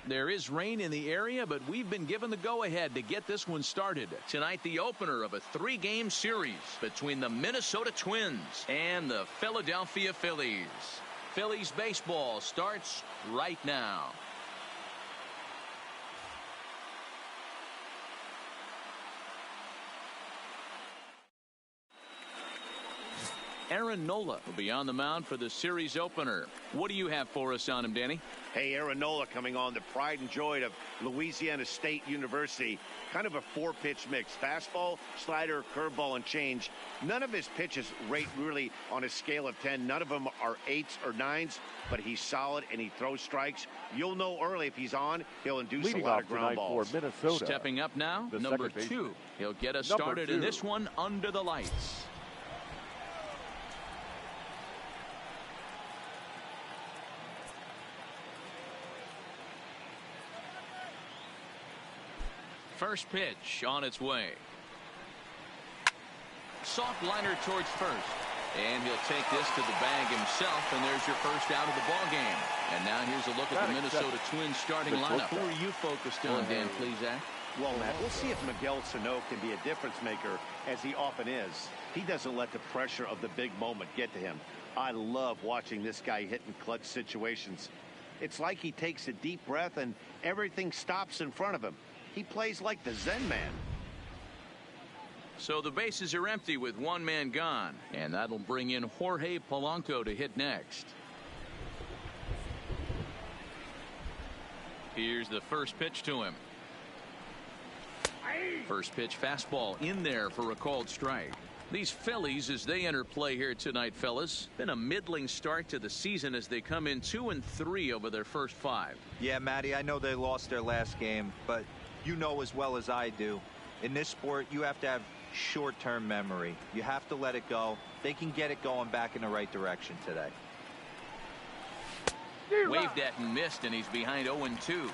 There is rain in the area, but we've been given the go-ahead to get this one started. Tonight, the opener of a 3-game series between the Minnesota Twins and the Philadelphia Phillies. Phillies baseball starts right now. Aaron Nola will be on the mound for the series opener. What do you have for us on him, Danny? Hey, Aaron Nola coming on, the pride and joy of Louisiana State University. Kind of a 4-pitch mix. Fastball, slider, curveball, and change. None of his pitches rate really on a scale of 10. None of them are 8s or 9s, but he's solid and he throws strikes. You'll know early if he's on, he'll induce a lot of ground balls. For Minnesota, stepping up now, number 2. He'll get us started in this one under the lights. First pitch on its way. Soft liner towards first. And he'll take this to the bag himself, and there's your first out of the ball game. And now here's a look at the Minnesota Twins starting lineup. Who are you focused on, Dan Plesac? Well, Matt, we'll see if Miguel Sano can be a difference maker, as he often is. He doesn't let the pressure of the big moment get to him. I love watching this guy hit in clutch situations. It's like he takes a deep breath and everything stops in front of him. He plays like the Zen man. So the bases are empty with one man gone, and that'll bring in Jorge Polanco to hit next. Here's the first pitch to him. First pitch fastball in there for a called strike. These Phillies, as they enter play here tonight, fellas, been a middling start to the season as they come in 2-3 over their first 5. Yeah, Matty, I know they lost their last game, but you know as well as I do, in this sport, you have to have short-term memory. You have to let it go. They can get it going back in the right direction today. Waved at and missed, and he's behind 0-2.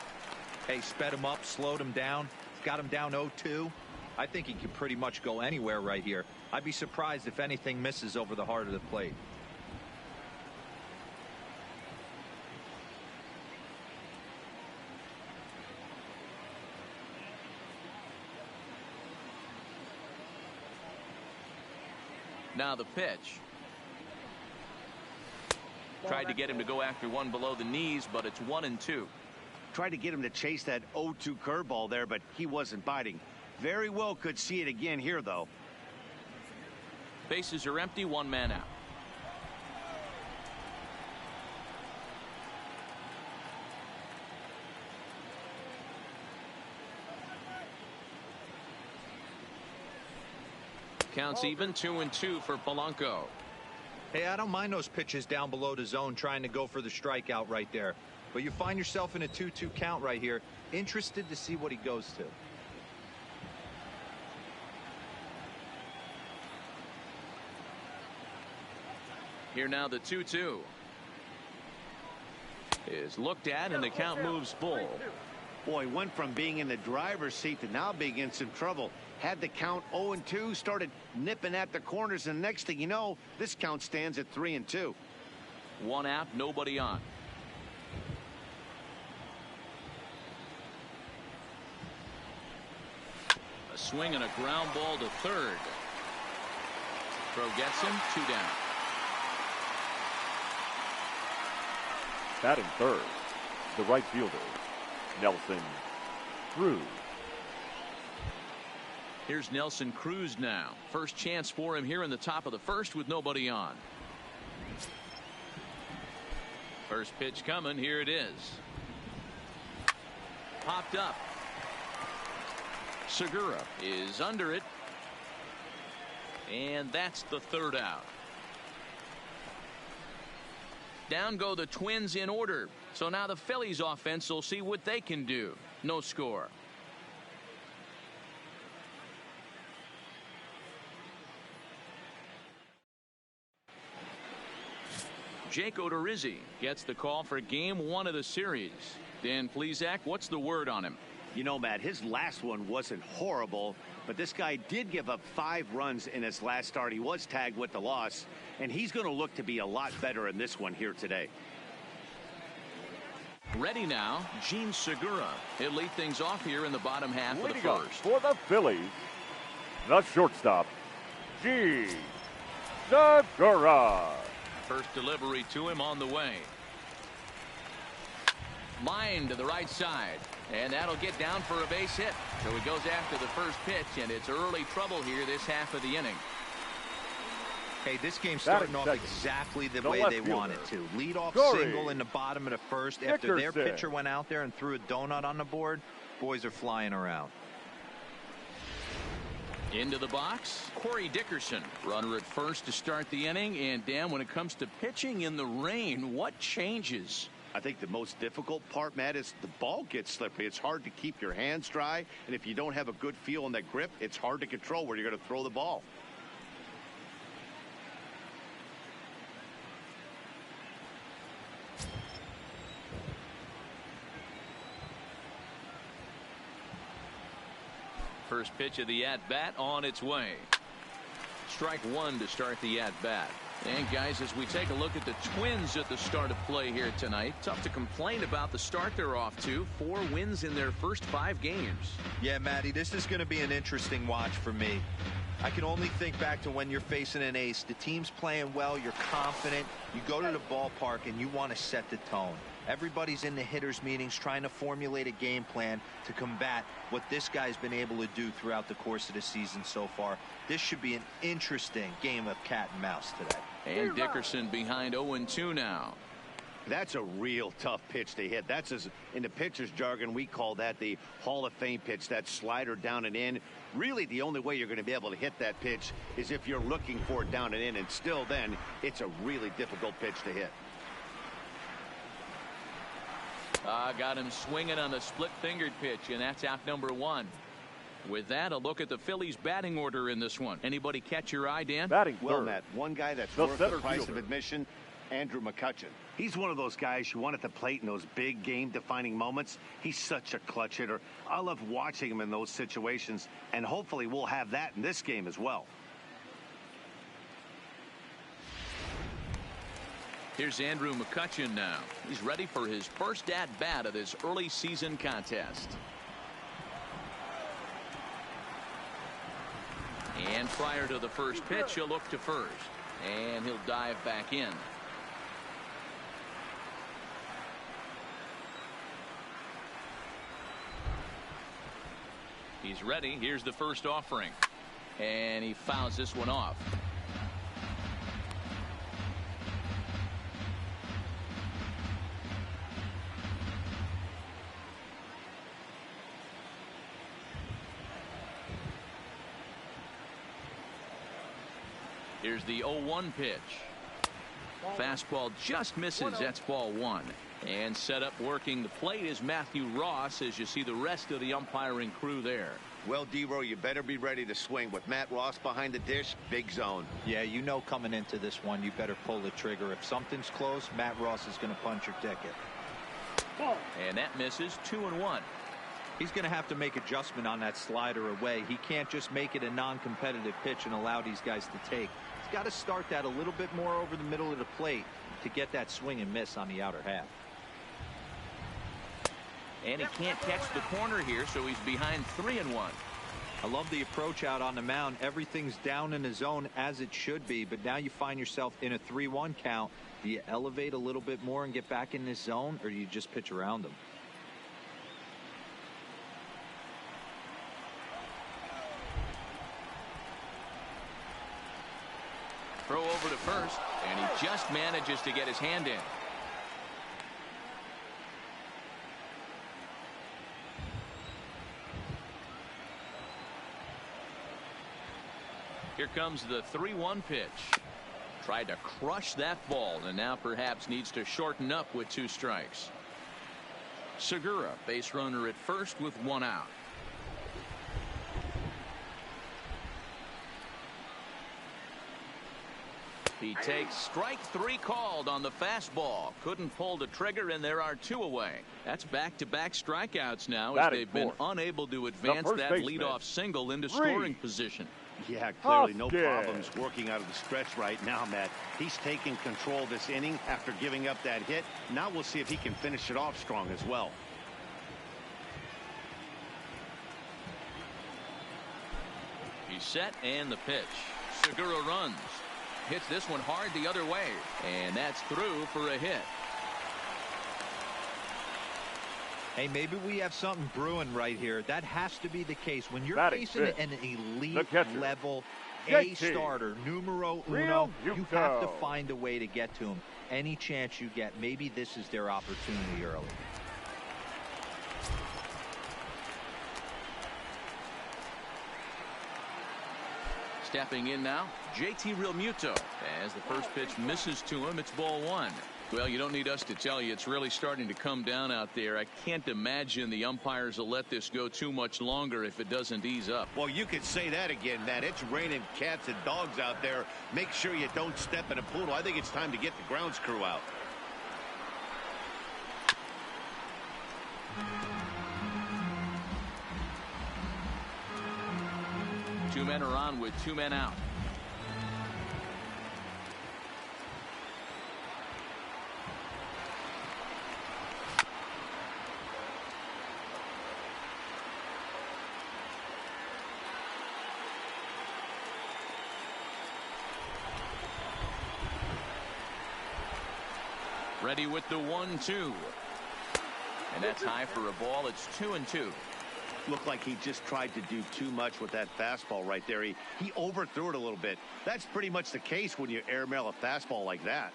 Hey, sped him up, slowed him down, got him down 0-2. I think he can pretty much go anywhere right here. I'd be surprised if anything misses over the heart of the plate. Now the pitch. Tried to get him to go after one below the knees, but it's 1-2. Tried to get him to chase that 0-2 curveball there, but he wasn't biting. Very well could see it again here, though. Bases are empty, one man out. Counts even, 2-2 for Polanco. Hey, I don't mind those pitches down below the zone trying to go for the strikeout right there. But you find yourself in a 2-2 count right here. Interested to see what he goes to. Here now the 2-2 is looked at, and the count moves full. Boy, went from being in the driver's seat to now being in some trouble. Had the count 0-2, started nipping at the corners, and next thing you know, this count stands at 3-2. One out, nobody on. A swing and a ground ball to third. Throw gets him, 2 down. Batting third, the right fielder, Nelson Cruz. Here's Nelson Cruz now. First chance for him here in the top of the first with nobody on. First pitch coming. Here it is. Popped up. Segura is under it. And that's the third out. Down go the Twins in order. So now the Phillies offense will see what they can do. No score. Jake Odorizzi gets the call for game 1 of the series. Dan Plesac, what's the word on him? You know, Matt, his last one wasn't horrible, but this guy did give up 5 runs in his last start. He was tagged with the loss, and he's going to look to be a lot better in this one here today. Ready now, Gene Segura. He'll lead things off here in the bottom half of the Leading up first. for the Phillies, the shortstop, Gene Segura. First delivery to him on the way. Line to the right side, and that'll get down for a base hit. So he goes after the first pitch, and it's early trouble here this half of the inning. Hey, this game's starting off exactly the way they want it to. Lead off single in the bottom of the first after their pitcher went out there and threw a donut on the board. Boys are flying around. Into the box, Corey Dickerson, runner at first to start the inning. And Dan, when it comes to pitching in the rain, what changes? I think the most difficult part, Matt, is the ball gets slippery. It's hard to keep your hands dry, and if you don't have a good feel in that grip, it's hard to control where you're going to throw the ball. First pitch of the at-bat on its way. Strike one to start the at-bat. And guys, as we take a look at the Twins at the start of play here tonight, tough to complain about the start they're off to. 4 wins in their first 5 games. Yeah, Matty, this is going to be an interesting watch for me. I can only think back to when you're facing an ace. The team's playing well, you're confident, you go to the ballpark and you want to set the tone. Everybody's in the hitters meetings trying to formulate a game plan to combat what this guy's been able to do throughout the course of the season so far. This should be an interesting game of cat and mouse today. And Dickerson behind 0-2 now. That's a real tough pitch to hit. That's, in the pitcher's jargon, we call that the Hall of Fame pitch, that slider down and in. Really, the only way you're going to be able to hit that pitch is if you're looking for it down and in, and still then, it's a really difficult pitch to hit. Got him swinging on the split-fingered pitch, and that's out number 1. With that, a look at the Phillies' batting order in this one. Anybody catch your eye, Dan? Batting well, third. Matt, one guy that's The worth the center price fielder. of admission, Andrew McCutchen. He's one of those guys you want at the plate in those big game-defining moments. He's such a clutch hitter. I love watching him in those situations, and hopefully we'll have that in this game as well. Here's Andrew McCutchen now. He's ready for his first at-bat of this early season contest. And prior to the first pitch, he'll look to first. And he'll dive back in. He's ready. Here's the first offering. And he fouls this one off. Here's the 0-1 pitch. Fastball just misses. That's ball 1. And set up working the plate is Matthew Ross, as you see the rest of the umpiring crew there. Well, D-Row, you better be ready to swing. With Matt Ross behind the dish, big zone. Yeah, you know coming into this one, you better pull the trigger. If something's close, Matt Ross is going to punch your ticket. And that misses. 2-1. He's going to have to make adjustment on that slider away. He can't just make it a non-competitive pitch and allow these guys to take. He's got to start that a little bit more over the middle of the plate to get that swing and miss on the outer half. And he can't catch the corner here, so he's behind 3-1. I love the approach out on the mound. Everything's down in the zone as it should be, but now you find yourself in a 3-1 count. Do you elevate a little bit more and get back in this zone, or do you just pitch around them? Throw over to first, and he just manages to get his hand in. Here comes the 3-1 pitch. Tried to crush that ball, and now perhaps needs to shorten up with 2 strikes. Segura, base runner at first with 1 out. He takes strike 3 called on the fastball. Couldn't pull the trigger, and there are 2 away. That's back-to-back strikeouts now as they've been unable to advance that leadoff single into scoring position. Yeah, clearly no problems working out of the stretch right now, Matt. He's taking control of this inning after giving up that hit. Now we'll see if he can finish it off strong as well. He's set, and the pitch. Segura runs. Hits this one hard the other way, and that's through for a hit. Hey, maybe we have something brewing right here. That has to be the case. When you're facing an elite level A starter, numero uno, you have to find a way to get to him. Any chance you get, maybe this is their opportunity early. Stepping in now, JT Realmuto. As the first pitch misses to him, it's ball one. Well, you don't need us to tell you it's really starting to come down out there. I can't imagine the umpires will let this go too much longer if it doesn't ease up. Well, you could say that again, Matt. It's raining cats and dogs out there. Make sure you don't step in a poodle. I think it's time to get the grounds crew out. Two men are on with two men out. Ready with the 1-2. And that's high for a ball. It's 2-2. Looked like he just tried to do too much with that fastball right there. He overthrew it a little bit. That's pretty much the case when you airmail a fastball like that.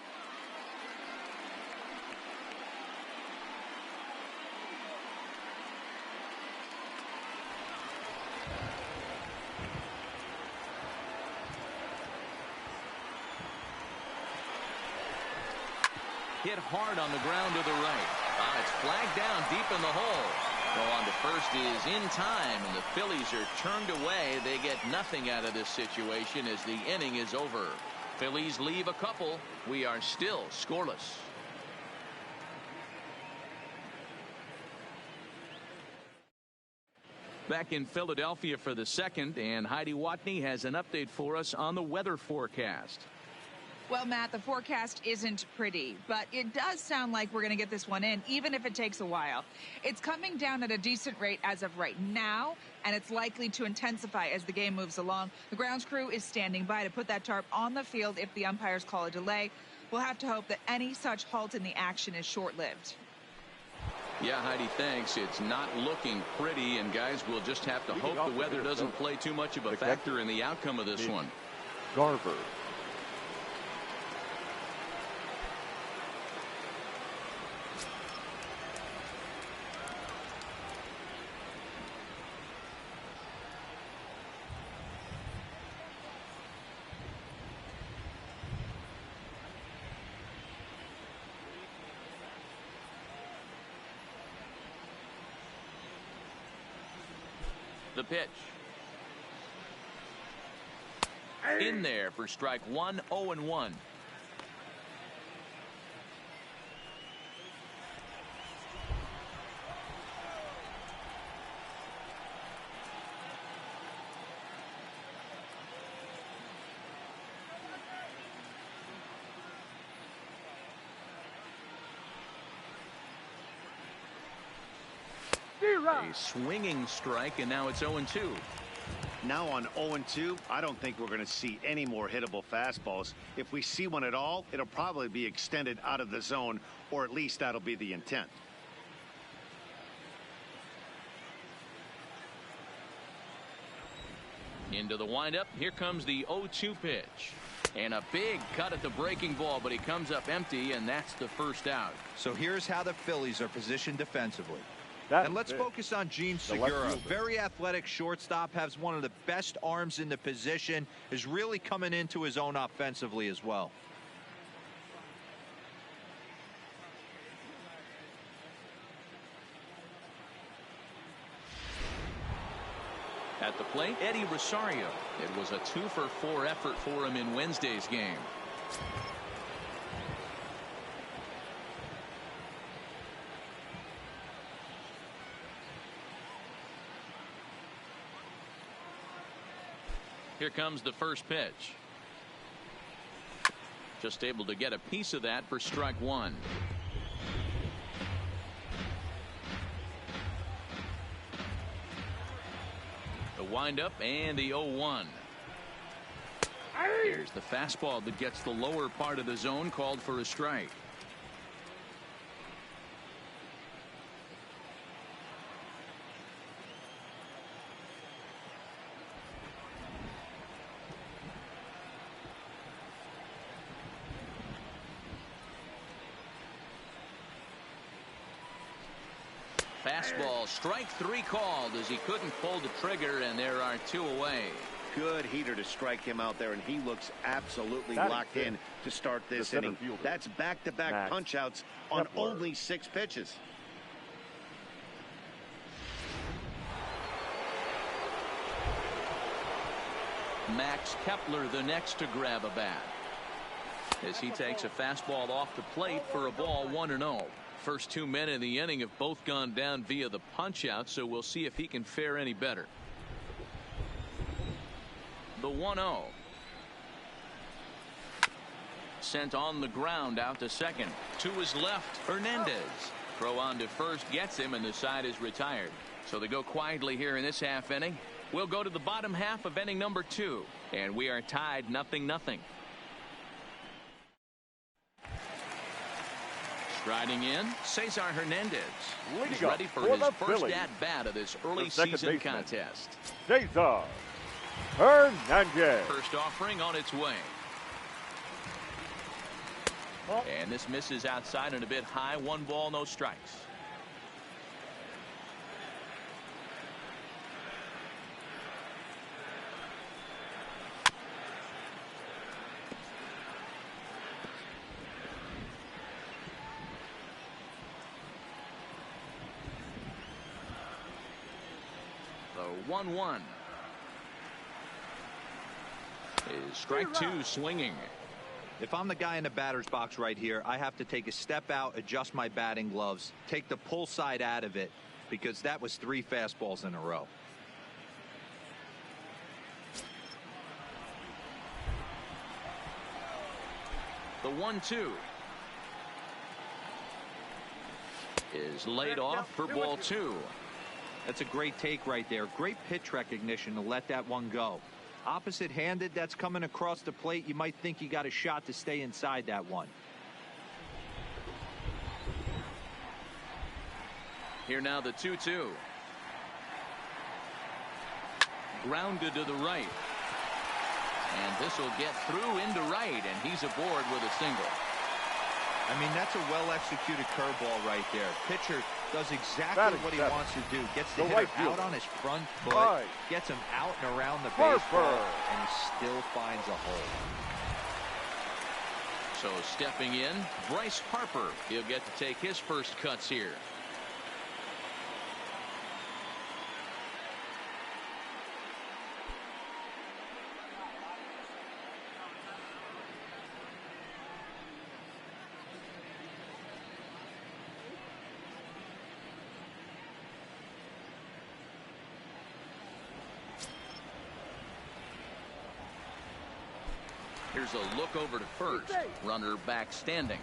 Hit hard on the ground to the right. It's flagged down deep in the hole. Go on to first is in time, and the Phillies are turned away. They get nothing out of this situation as the inning is over. Phillies leave a couple. We are still scoreless. Back in Philadelphia for the second, and Heidi Watney has an update for us on the weather forecast. Well, Matt, the forecast isn't pretty, but it does sound like we're going to get this one in, even if it takes a while. It's coming down at a decent rate as of right now, and it's likely to intensify as the game moves along. The grounds crew is standing by to put that tarp on the field if the umpires call a delay. We'll have to hope that any such halt in the action is short-lived. Yeah, Heidi, thanks. It's not looking pretty, and guys, we'll just have to hope the weather doesn't play too much of a factor in the outcome of this one. Garver. The pitch. In there for strike one, 0-1. A swinging strike, and now it's 0-2. Now on 0-2, I don't think we're going to see any more hittable fastballs. If we see one at all, it'll probably be extended out of the zone, or at least that'll be the intent. Into the windup. Here comes the 0-2 pitch. And a big cut at the breaking ball, but he comes up empty, and that's the first out. So here's how the Phillies are positioned defensively. And let's focus on Gene Segura. Very athletic shortstop, has one of the best arms in the position, is really coming into his own offensively as well. At the plate, Eddie Rosario. It was a 2-for-4 effort for him in Wednesday's game. Here comes the first pitch. Just able to get a piece of that for strike one. The windup and the 0-1. Here's the fastball that gets the lower part of the zone, called for a strike. Fastball, strike three called as he couldn't pull the trigger, and there are two away. Good heater to strike him out there, and he looks absolutely locked in to start this inning. That's back-to-back punch-outs on only 6 pitches. Max Kepler the next to grab a bat as he takes a fastball off the plate for a ball, 1-0. First 2 men in the inning have both gone down via the punch-out, so we'll see if he can fare any better. The 1-0. Sent on the ground out to second. To his left, Hernandez. Throw on to first gets him, and the side is retired. So they go quietly here in this half inning. We'll go to the bottom half of inning number 2, and we are tied 0-0. Striding in, Cesar Hernandez. He's ready for his first at-bat of this early season contest. Cesar Hernandez. First offering on its way. And this misses outside and a bit high. 1 ball, no strikes. The 1-1 is strike 2 swinging. If I'm the guy in the batter's box right here, I have to take a step out, adjust my batting gloves, take the pull side out of it, because that was 3 fastballs in a row. The 1-2 is laid off for ball 2. That's a great take right there. Great pitch recognition to let that one go. Opposite-handed, that's coming across the plate. You might think you got a shot to stay inside that one. Here now the 2-2. Grounded to the right. And this will get through into right, and he's aboard with a single. I mean, that's a well-executed curveball right there. Pitcher does exactly what he wants to do. Gets the hitter out on his front foot, gets him out and around the baseball, and he still finds a hole. So stepping in, Bryce Harper. He'll get to take his first cuts here. Here's a look over to first. Runner back standing.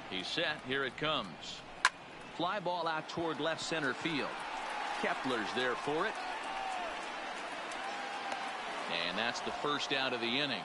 He's set. Here it comes. Fly ball out toward left center field. Kepler's there for it. And that's the first out of the inning.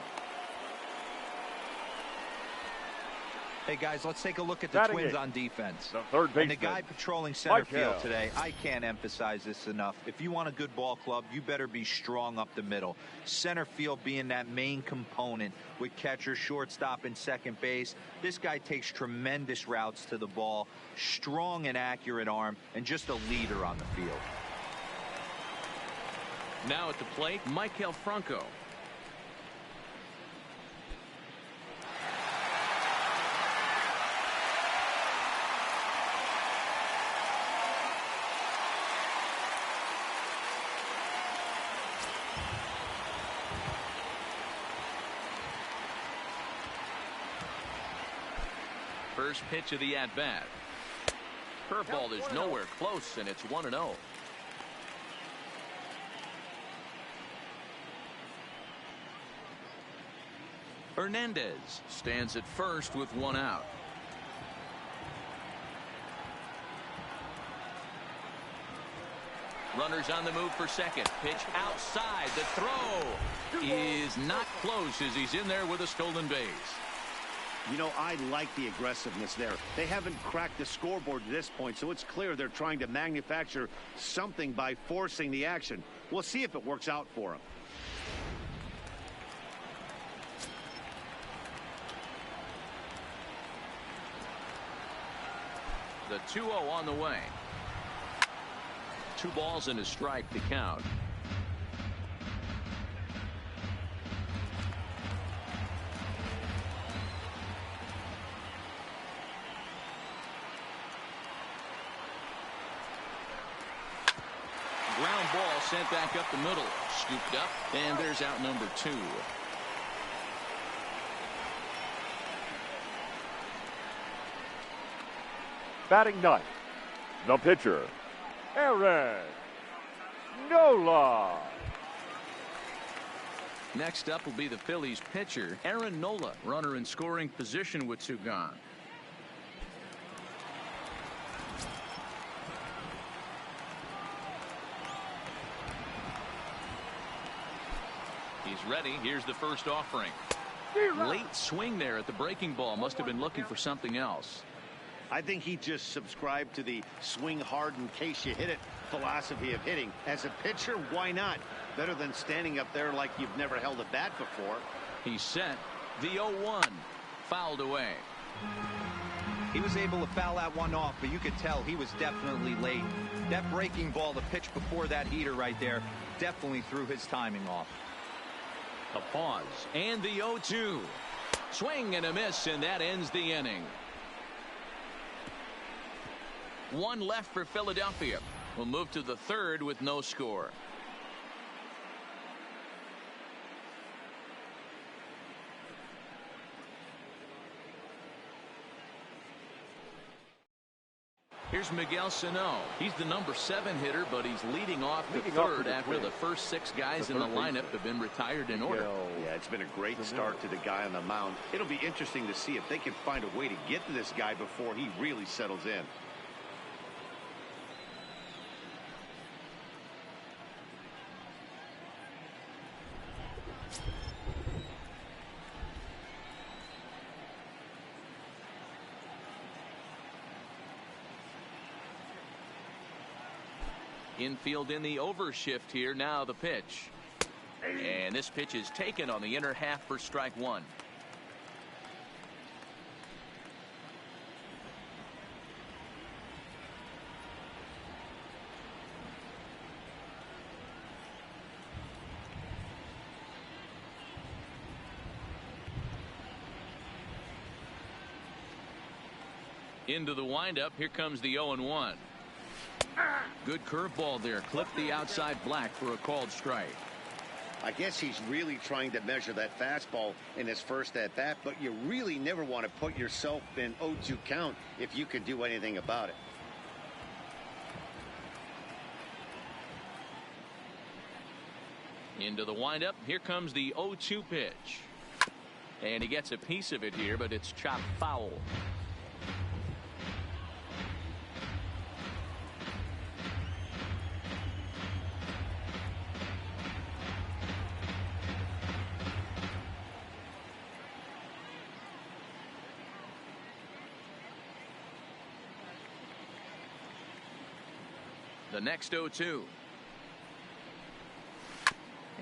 Hey, guys, let's take a look at the Twins on defense. The third baseman. And the guy patrolling center field today, I can't emphasize this enough. If you want a good ball club, you better be strong up the middle. Center field being that main component with catcher, shortstop, and second base. This guy takes tremendous routes to the ball, strong and accurate arm, and just a leader on the field. Now at the plate, Maikel Franco. First pitch of the at-bat. Curveball is nowhere close, and it's 1-0. Hernandez stands at first with one out. Runners on the move for second. Pitch outside. The throw is not close as he's in there with a stolen base. You know, I like the aggressiveness there. They haven't cracked the scoreboard to this point, so it's clear they're trying to manufacture something by forcing the action. We'll see if it works out for them. The 2-0 on the way. 2 balls and a strike to count. Ground ball sent back up the middle. Scooped up, and there's out number 2. Batting ninth, the pitcher, Aaron Nola. Next up will be the Phillies pitcher, Aaron Nola. Runner in scoring position with 2 gone. He's ready. Here's the first offering. Late swing there at the breaking ball. Must have been looking for something else. I think he just subscribed to the swing hard in case you hit it philosophy of hitting. As a pitcher, why not? Better than standing up there like you've never held a bat before. He's set. The 0-1 fouled away. He was able to foul that one off, but you could tell he was definitely late. That breaking ball, the pitch before that heater right there, definitely threw his timing off. A pause and the 0-2. Swing and a miss, and that ends the inning. 1 left for Philadelphia. We'll move to the 3rd with no score. Here's Miguel Sano. He's the number 7 hitter, but he's leading off the 3rd after the first 6 guys in the lineup have been retired in order. Yeah, it's been a great start to the guy on the mound. It'll be interesting to see if they can find a way to get to this guy before he really settles in. Infield in the overshift here. Now the pitch. And this pitch is taken on the inner half for strike 1. Into the windup. Here comes the 0-1. Good curveball there. Clipped the outside black for a called strike. I guess he's really trying to measure that fastball in his first at bat, but you really never want to put yourself in 0-2 count if you can do anything about it. Into the windup. Here comes the 0-2 pitch. And he gets a piece of it here, but it's chopped foul. The next 0-2.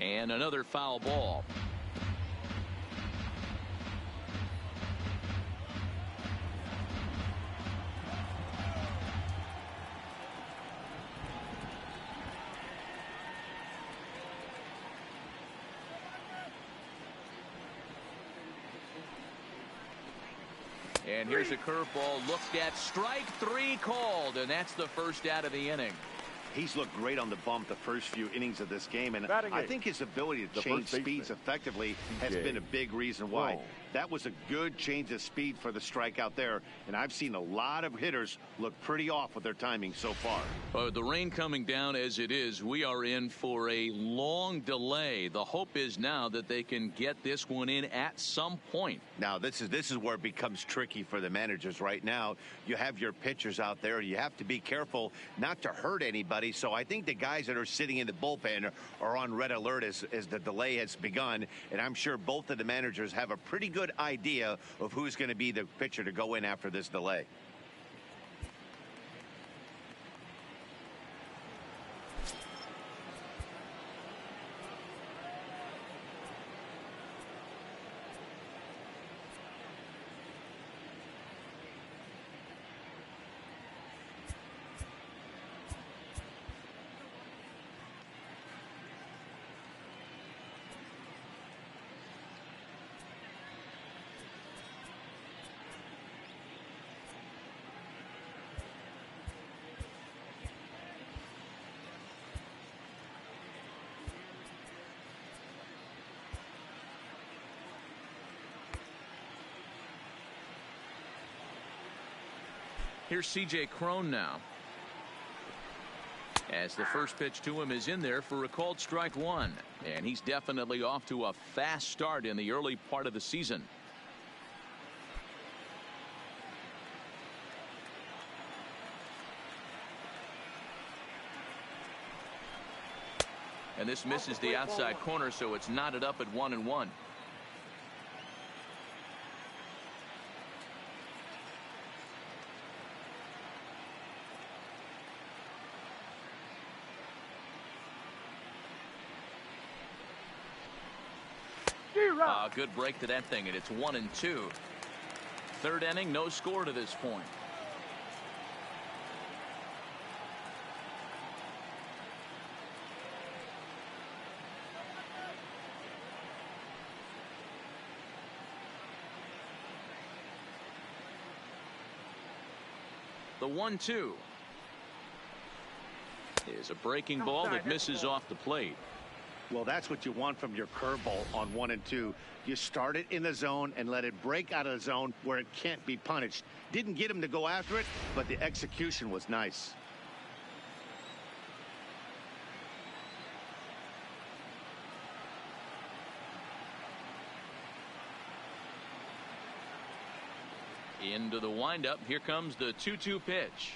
And another foul ball. And here's a curveball looked at. Strike 3 called, and that's the first out of the inning. He's looked great on the bump the first few innings of this game, and Batting I eighth, think his ability to the change first baseman, speeds effectively has been a big reason why. Wrong. That was a good change of speed for the strikeout there, and I've seen a lot of hitters look pretty off with their timing so far. The rain coming down as it is, we are in for a long delay. The hope is now that they can get this one in at some point. Now, this is where it becomes tricky for the managers right now. You have your pitchers out there. You have to be careful not to hurt anybody. So I think the guys that are sitting in the bullpen are on red alert as the delay has begun. And I'm sure both of the managers have a pretty good idea of who's going to be the pitcher to go in after this delay. Here's C.J. Cron now, as the first pitch to him is in there for a called strike one, and he's definitely off to a fast start in the early part of the season. And this misses the outside corner, so it's knotted up at 1-1. Good break to that thing, and it's 1-2. Third inning, no score to this point. The 1-2 is a breaking ball that misses off the plate. Well, that's what you want from your curveball on 1 and 2. You start it in the zone and let it break out of the zone where it can't be punished. Didn't get him to go after it, but the execution was nice. Into the windup. Here comes the 2-2 pitch.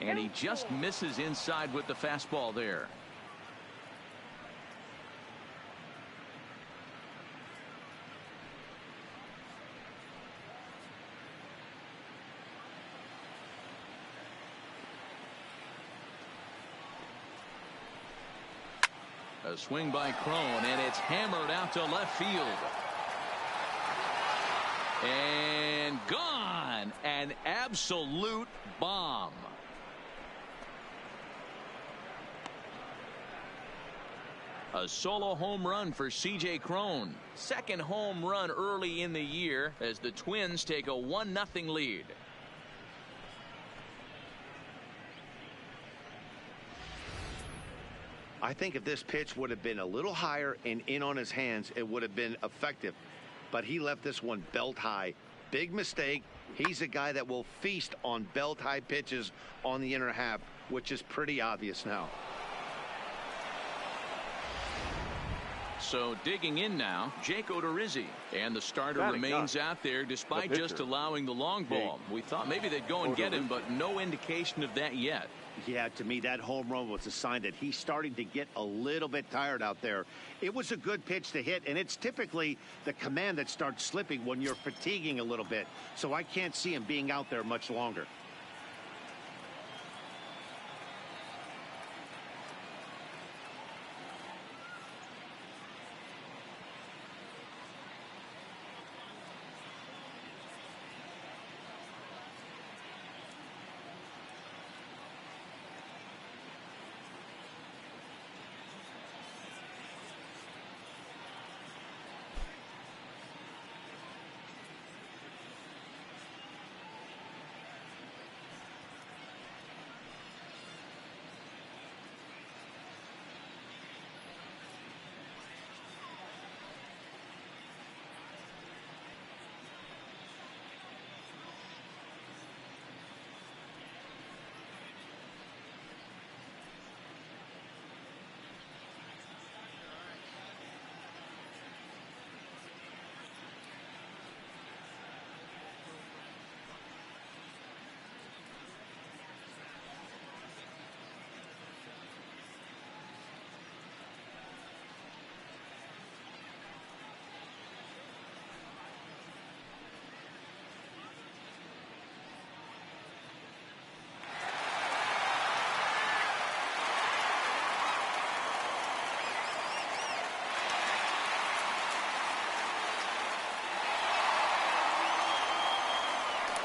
And he just misses inside with the fastball there. A swing by Cron, and it's hammered out to left field. And gone. An absolute bomb. A solo home run for C.J. Cron. Second home run early in the year as the Twins take a 1-0 lead. I think if this pitch would have been a little higher and in on his hands, it would have been effective. But he left this one belt high. Big mistake. He's a guy that will feast on belt high pitches on the inner half, which is pretty obvious now. So digging in now, Jake Odorizzi, and the starter remains out there despite just allowing the long ball. We thought maybe they'd go and get him, but no indication of that yet. Yeah, to me, that home run was a sign that he's starting to get a little bit tired out there. It was a good pitch to hit, and it's typically the command that starts slipping when you're fatiguing a little bit. So I can't see him being out there much longer.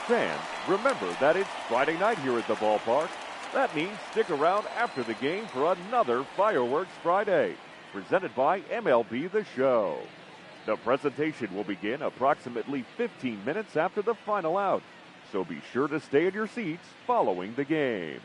Fans, remember that it's Friday night here at the ballpark. That means stick around after the game for another Fireworks Friday, presented by MLB The Show. The presentation will begin approximately 15 minutes after the final out, so be sure to stay in your seats following the game.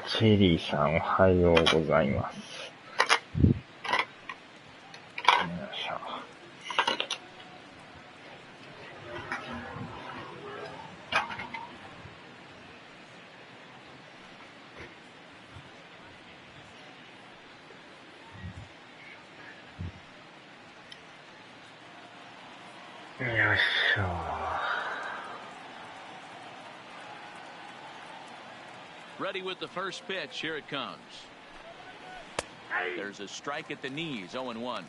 チェリーさんおはようございます。よいしょ。よいしょ。Ready with the first pitch. Here it comes. There's a strike at the knees. 0-1.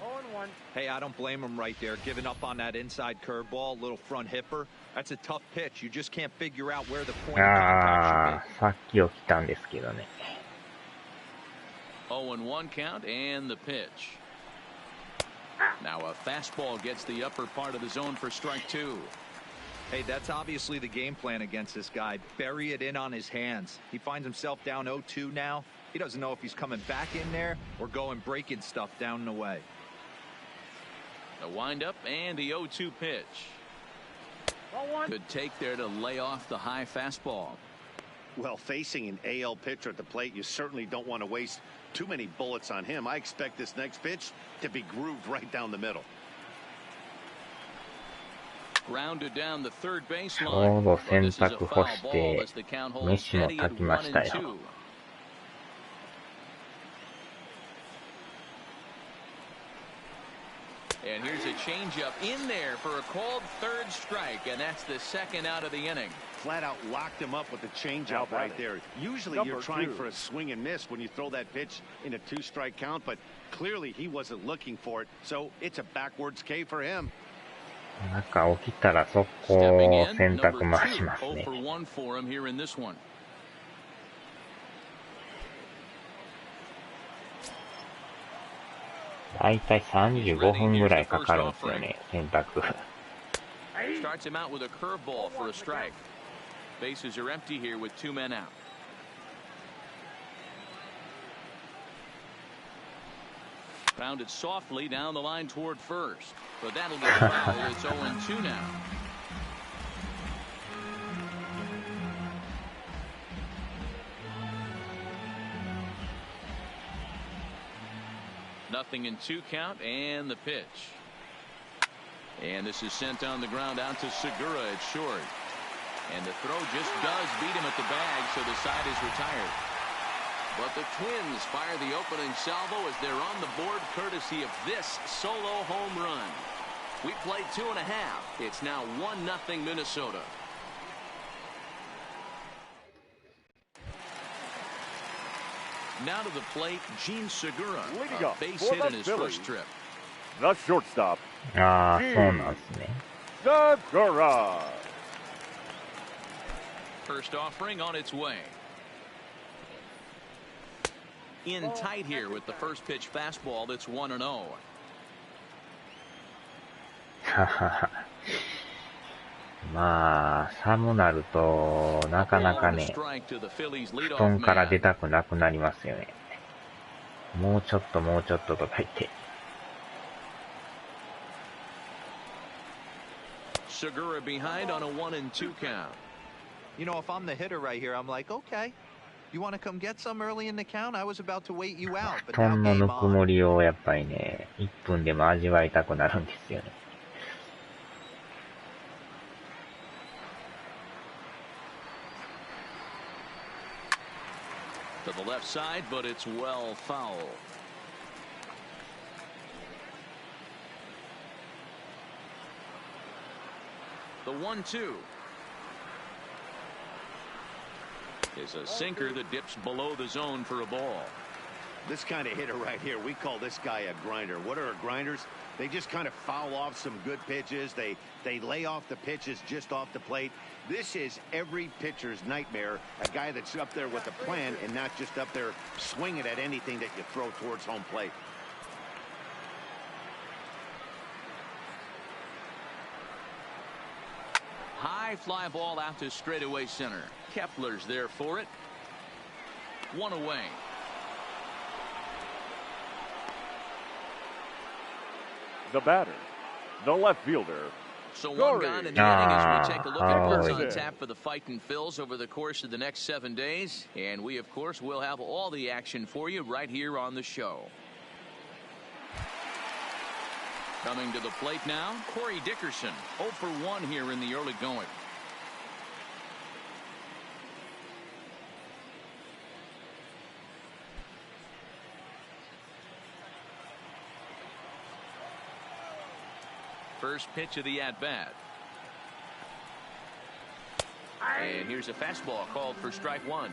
Hey, I don't blame him right there. Giving up on that inside curveball, little front hipper. That's a tough pitch. You just can't figure out where the point of contact should be. さっき起きたんですけどね。0-1 count and the pitch. Now a fastball gets the upper part of the zone for strike two. Hey, that's obviously the game plan against this guy. Bury it in on his hands. He finds himself down 0-2 now. He doesn't know if he's coming back in there or going breaking stuff down the way. The windup and the 0-2 pitch. Good take there to lay off the high fastball. Well, facing an AL pitcher at the plate, you certainly don't want to waste too many bullets on him. I expect this next pitch to be grooved right down the middle. Grounded down the third ちょ baseline. うど But 洗 this is a 濯 foul 干し ball て as the count holds 飯も steady 炊 at きま 1 した and よ。 2. And here's a changeup in there for a called third strike, and that's the second out of the inning. Flat out locked him up with the changeup right there. Usually you're trying for a swing and miss when you throw that pitch in a 2-strike count, but clearly he wasn't looking for it, so it's a backwards K for him. なんか起きたら速攻 Stepping in, 洗 number 濯回 2, しますね。 0 for 1 for him here in this one. だいたい35分ぐらいかかるんですよね、洗濯。Starts him out with a curveball for a strike. Bases are empty here with 2 men out. Pounded softly down the line toward first, but that'll get fouled. It's 0-2 now. Nothing in 2 count, and the pitch. And this is sent on the ground out to Segura at short. And the throw just does beat him at the bag, so the side is retired. But the Twins fire the opening salvo as they're on the board courtesy of this solo home run. We played 2.5. It's now 1-0 Minnesota. Now to the plate, Gene Segura, a base hit in his first trip. The shortstop, ああ、そうなんですね。 Segura. First offering on its way. In tight here with the first pitch fastball that's 1-0. ははは。まあ、寒なると、なかなかね、布団から出たくなくなりますよね。もうちょっともうちょっととか言って。Segura behind on a 1-2 count. You know, if I'm the hitter right here, I'm like, okay, you want to come get some early in the count? I was about to wait you out, 布 but now 団の game ぬくも on. りをやっぱりね、1分でも味わいたくなるんですよね。To the left side, but it's well foul. The 1-2 is a sinker that dips below the zone for a ball. This kind of hitter right here, we call this guy a grinder. What are grinders? They just kind of foul off some good pitches. They lay off the pitches just off the plate. This is every pitcher's nightmare, a guy that's up there with a plan and not just up there swinging at anything that you throw towards home plate. High fly ball out to straightaway center. Kepler's there for it. 1 away. The batter, the left fielder. So 1 gone in the inning as we take a look at what's on tap for the Fightin' Phils over the course of the next 7 days. And we, of course, will have all the action for you right here on the show. Coming to the plate now, Corey Dickerson, 0 for 1 here in the early going. First pitch of the at-bat. And here's a fastball called for strike 1.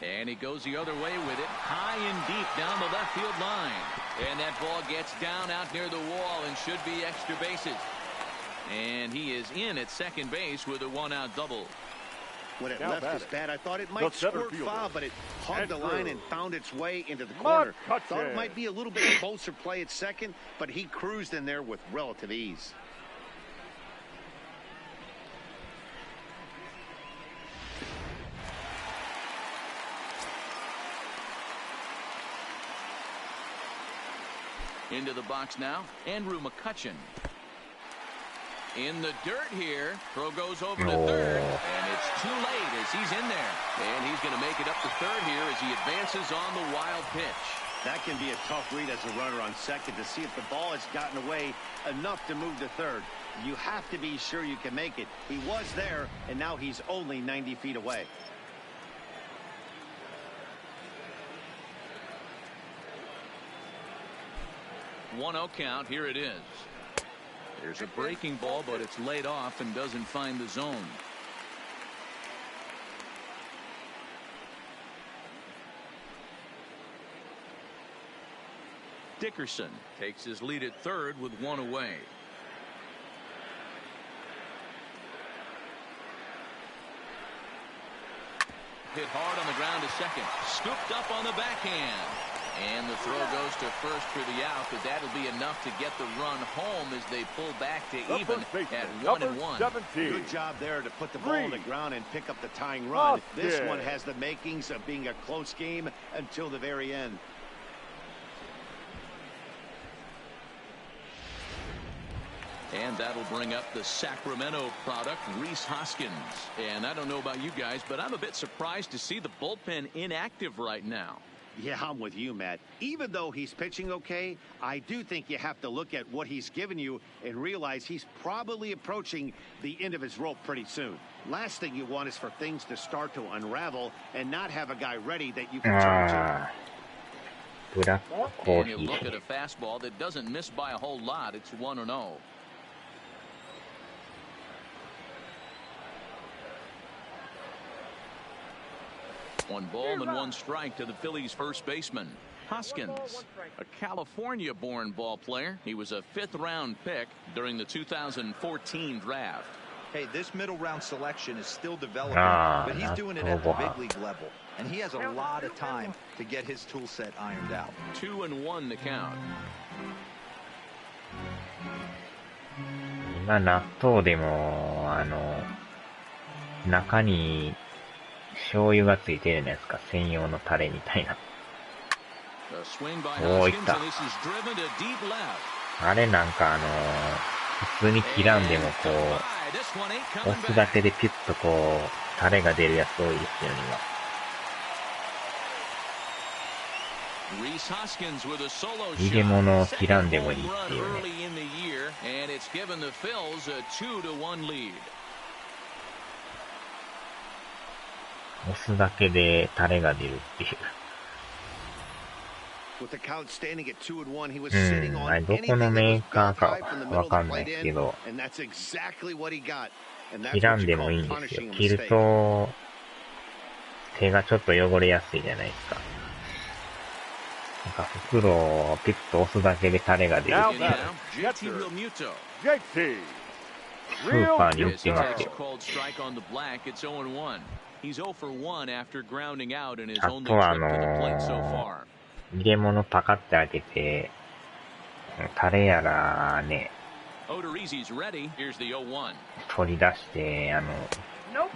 And he goes the other way with it, high and deep down the left field line. And that ball gets down out near the wall and should be extra bases. And he is in at second base with a 1-out double. When it left his bat, I thought it might squirt foul, but it hugged the line and found its way into the corner. Thought it might be a little bit closer play at second, but he cruised in there with relative ease. Into the box now, Andrew McCutcheon. In the dirt here. Throw goes over to third, and it's too late as he's in there. And he's going to make it up to third here as he advances on the wild pitch. That can be a tough read as a runner on second to see if the ball has gotten away enough to move to third. You have to be sure you can make it. He was there, and now he's only 90 feet away. One 0 count. Here it is. There's a breaking ball, but it's laid off and doesn't find the zone. Dickerson takes his lead at third with one away. Hit hard on the ground to second. Scooped up on the backhand. And the throw goes to first for the out, but that'll be enough to get the run home as they pull back to even at 1-1. Good job there to put the ball on the ground and pick up the tying run. This one has the makings of being a close game until the very end. And that'll bring up the Sacramento product, Rhys Hoskins. And I don't know about you guys, but I'm a bit surprised to see the bullpen inactive right now. Yeah, I'm with you, Matt. Even though he's pitching okay, I do think you have to look at what he's given you and realize he's probably approaching the end of his rope pretty soon. Last thing you want is for things to start to unravel and not have a guy ready that you can turn to. And you look at a fastball that doesn't miss by a whole lot. It's 1-0. One ball and one strike to the Phillies first baseman. Hoskins, a California-born ball player. He was a fifth-round pick during the 2014 draft. Hey, this middle-round selection is still developing, but he's doing it at the big league level. And he has a lot of time to get his tool set ironed out. 2-1 the count. 今、納豆でも、中に、醤油がついてるんですか、専用のタレみたいな。おー、いった。あれなんか普通に切らんでもこう、押すだけでピュッとこう、タレが出るやつ多いですよね、今。入れ物を切らんでもいいっていうね。押すだけでタレが出るっていう。あれどこのメーカーかわかんないですけど、切らんでもいいんですよ。切ると、手がちょっと汚れやすいじゃないですか。なんか袋をピッと押すだけでタレが出るっていう。スーパーに売ってますよ。あとは入れ物パカって開けて、タレやらね、取り出して、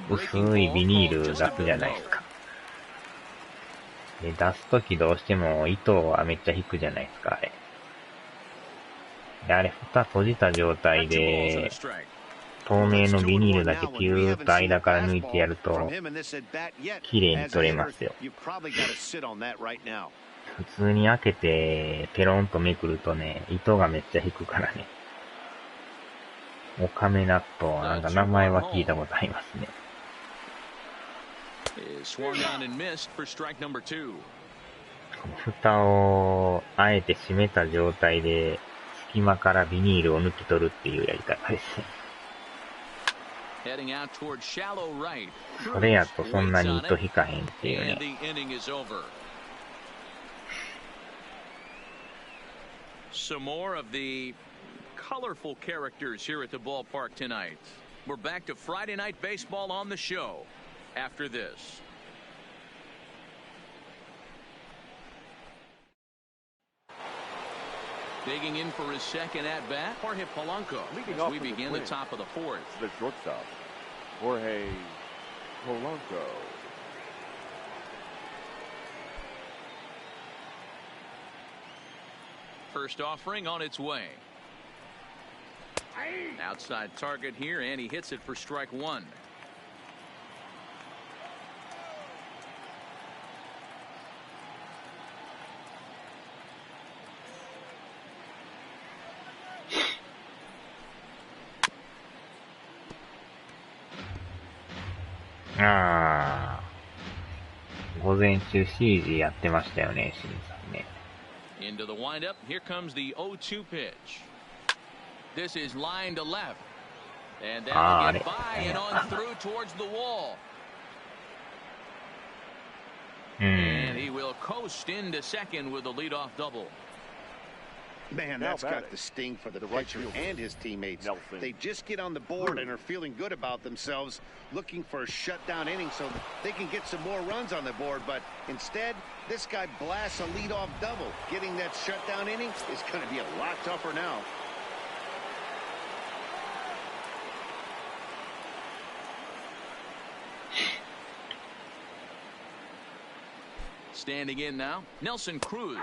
薄いビニール出すじゃないですか。で、出すときどうしても糸はめっちゃ引くじゃないですか、あれ。で、あれ、蓋閉じた状態で、透明のビニールだけピューッと間から抜いてやると、綺麗に取れますよ。普通に開けて、ペロンとめくるとね、糸がめっちゃ引くからね。オカメ納豆、なんか名前は聞いたことありますね。蓋をあえて閉めた状態で、隙間からビニールを抜き取るっていうやり方ですね。それやとそんなに糸引かへんっていうね。Some more of the colorful characters here at the ballpark tonight. We're back to Friday night baseball on the show after this. Digging in for his second at-bat, Jorge Polanco, as we begin the top of the fourth. The shortstop, Jorge Polanco. First offering on its way. Outside target here, and he hits it for strike one. Ah. 午前中 CG やってましたよね、清水さんね。Into the windup. Here comes the 0-2 pitch. This is line to left. And that'll get by and on through towards the wall. And he will coast into second with a leadoff double. Man, that's got the sting for the pitcher and his teammates. They just get on the board and are feeling good about themselves, looking for a shutdown inning so they can get some more runs on the board. But instead, this guy blasts a leadoff double. Getting that shutdown inning is going to be a lot tougher now. Standing in now, Nelson Cruz,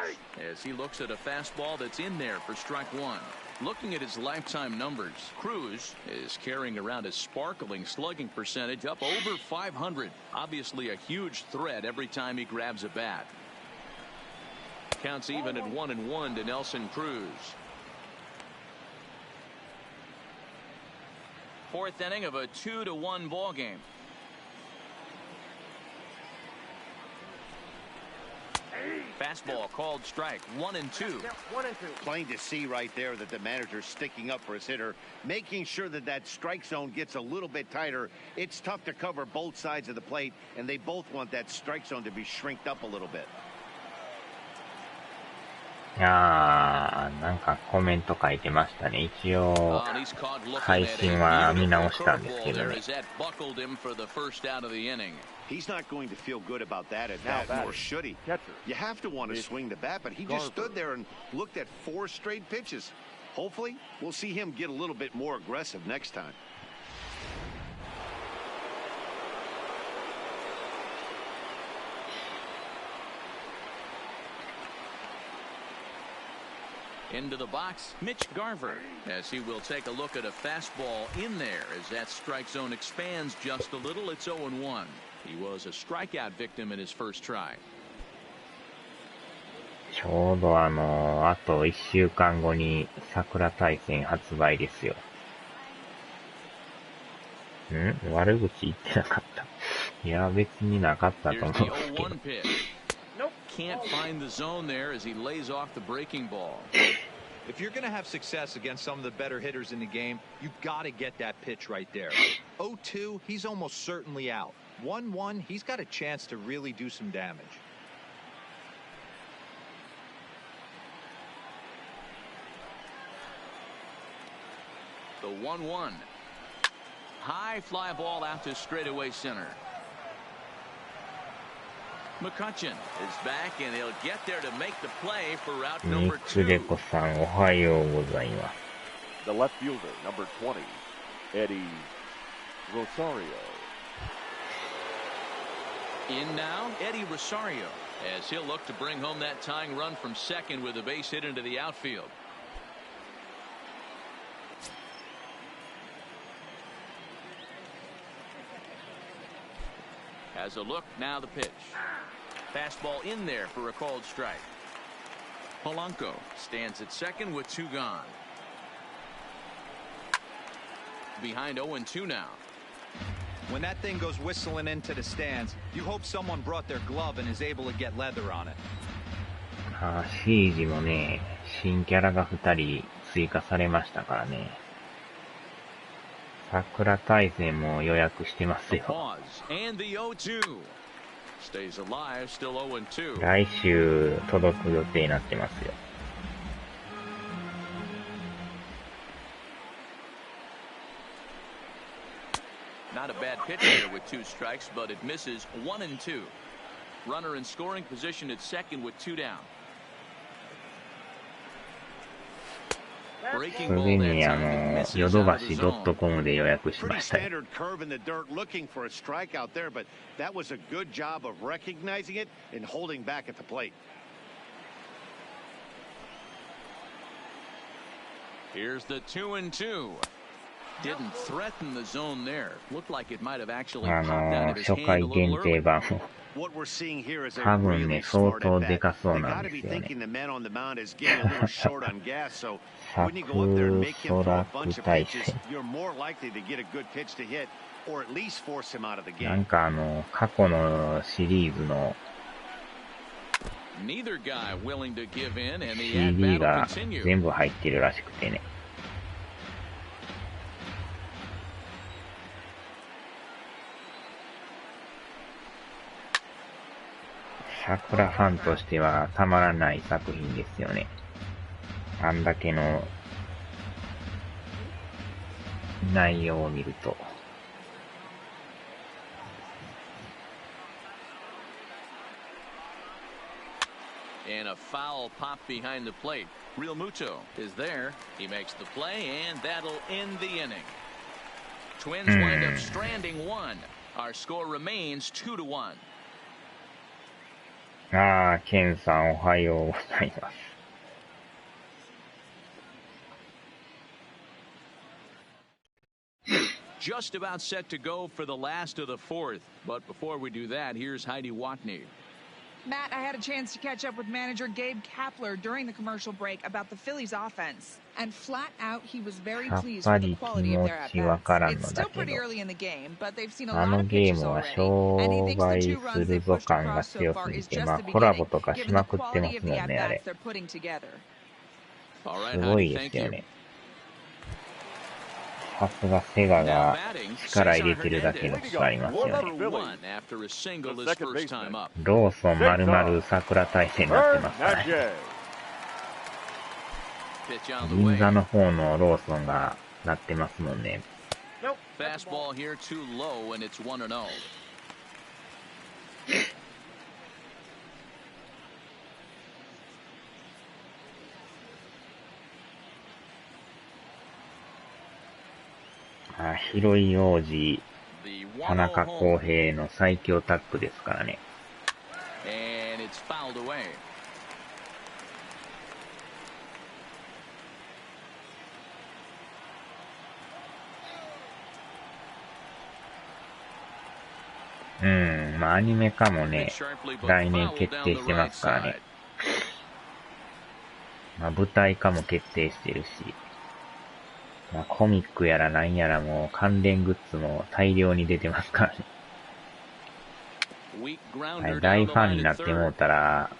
as he looks at a fastball that's in there for strike one. Looking at his lifetime numbers, Cruz is carrying around a sparkling slugging percentage up over 500. Obviously a huge threat every time he grabs a bat. Counts even at 1-1 to Nelson Cruz. Fourth inning of a 2-1 ball game. Fastball called strike. 1-2. Plain to see right there that the manager's sticking up for his hitter, making sure that that strike zone gets a little bit tighter. It's tough to cover both sides of the plate, and they both want that strike zone to be shrinked up a little bit. なんかコメント書いてましたね。一応配信は見直したんですけどね。He's not going to feel good about that at bat, nor should he. You have to want to swing the bat, but he just stood there and looked at 4 straight pitches. Hopefully, we'll see him get a little bit more aggressive next time. Into the box, Mitch Garver, as he will take a look at a fastball in there as that strike zone expands just a little. It's 0-1. He was a strikeout victim in his first try. ちょうどあと1週間後に桜大戦発売ですよ。悪口言ってなかった。いや、別になかったと思うんですけど。Can't find the zone there as he lays off the breaking ball. If you're going to have success against some of the better hitters in the game, you've got to get that pitch right there. 0-2, he's almost certainly out. 1-1, he's got a chance to really do some damage. The 1-1. High fly ball out to straightaway center. McCutcheon is back, and he'll get there to make the play for route number 2. ニックレコさん、おはようございます。The left fielder, number 20, Eddie Rosario. In now, Eddie Rosario, as he'll look to bring home that tying run from second with a base hit into the outfield. Has a look, now the pitch. Fastball in there for a called strike. Polanco stands at second with 2 gone. Behind 0-2 now. When that thing goes whistling into the stands, you hope someone brought their glove and is able to get leather on it. シージもね、新キャラが2人追加されましたからね。桜大戦も予約してますよ。来週届く予定になってますよ。Not a bad pitch here with 2 strikes, but it misses 1-2. Runner in scoring position at second with 2 down. すぐにヨドバシ .com で予約しました。Standard curve in the dirt, looking for a strike out there, but that was a good job of recognizing it and holding back at the plate. Here's the 2-2. Didn't threaten the zone there. Looked like it might have actually popped out of his hand a little early. What we're seeing here is a 多分 really ね、相 smart 当 at で bat. かそう They なん got to で be すよね。 thinking the man on the mound is getting a little short on gas. So when you go up there and make him throw a bunch of pitches, you're more likely to get a good pitch to hit, or at least force him out of the な game. んか過去のシリーズの Neither guy willing to give in, and the CD at-bat will が continue. 全部入ってるらしくてね。桜ファンとしてはたまらない作品ですよね。あんだけの内容を見ると。And a foul pop behind the plate. Real Muto is there. He makes the play, and that'll end the inning. Twins wind up stranding one. Our score remains 2-1. ああ、ケンさんおはようございます。Just about set to go for the last of the fourth. But before we do that, here's Heidi Watney. Matt, I had a chance to catch up with manager Gabe Kapler during the commercial break about the Phillies offense. And flat out, he was very pleased with the quality of their at-bats. It's still pretty early in the game, but they've seen a lot of pitches already. And he thinks the 2 runs they've pushed across so far is just the beginning, given the quality of the at-bats they're putting together. All right, すごい Heidi, で thank すよ you. ね。さすがセガ Now が batting, 力 Cesar 入れてるだけの Hernandez. 力ありますよ 1 ね。 for 1 after a single his first time up. ローソン丸々桜大戦になってますからね。 Pitch on the 銀 way. 座の方のローソンがなってますもんね。 Fastball here too low, and it's 1-0. 広い王子、 The 田中 1-0 康 home, 平の最強タッグですからね。 and it's fouled away. まあアニメ化も Hit ね、 sharply, but 来年 fouled 決 down 定 the してま right すからね side.。まあ舞台化も決定してるし、まあコミックやらなんやらも関連グッズも大量に出てますからね。Weak は grounder い、大 down フ the ァンに line な at ってもう third. たら、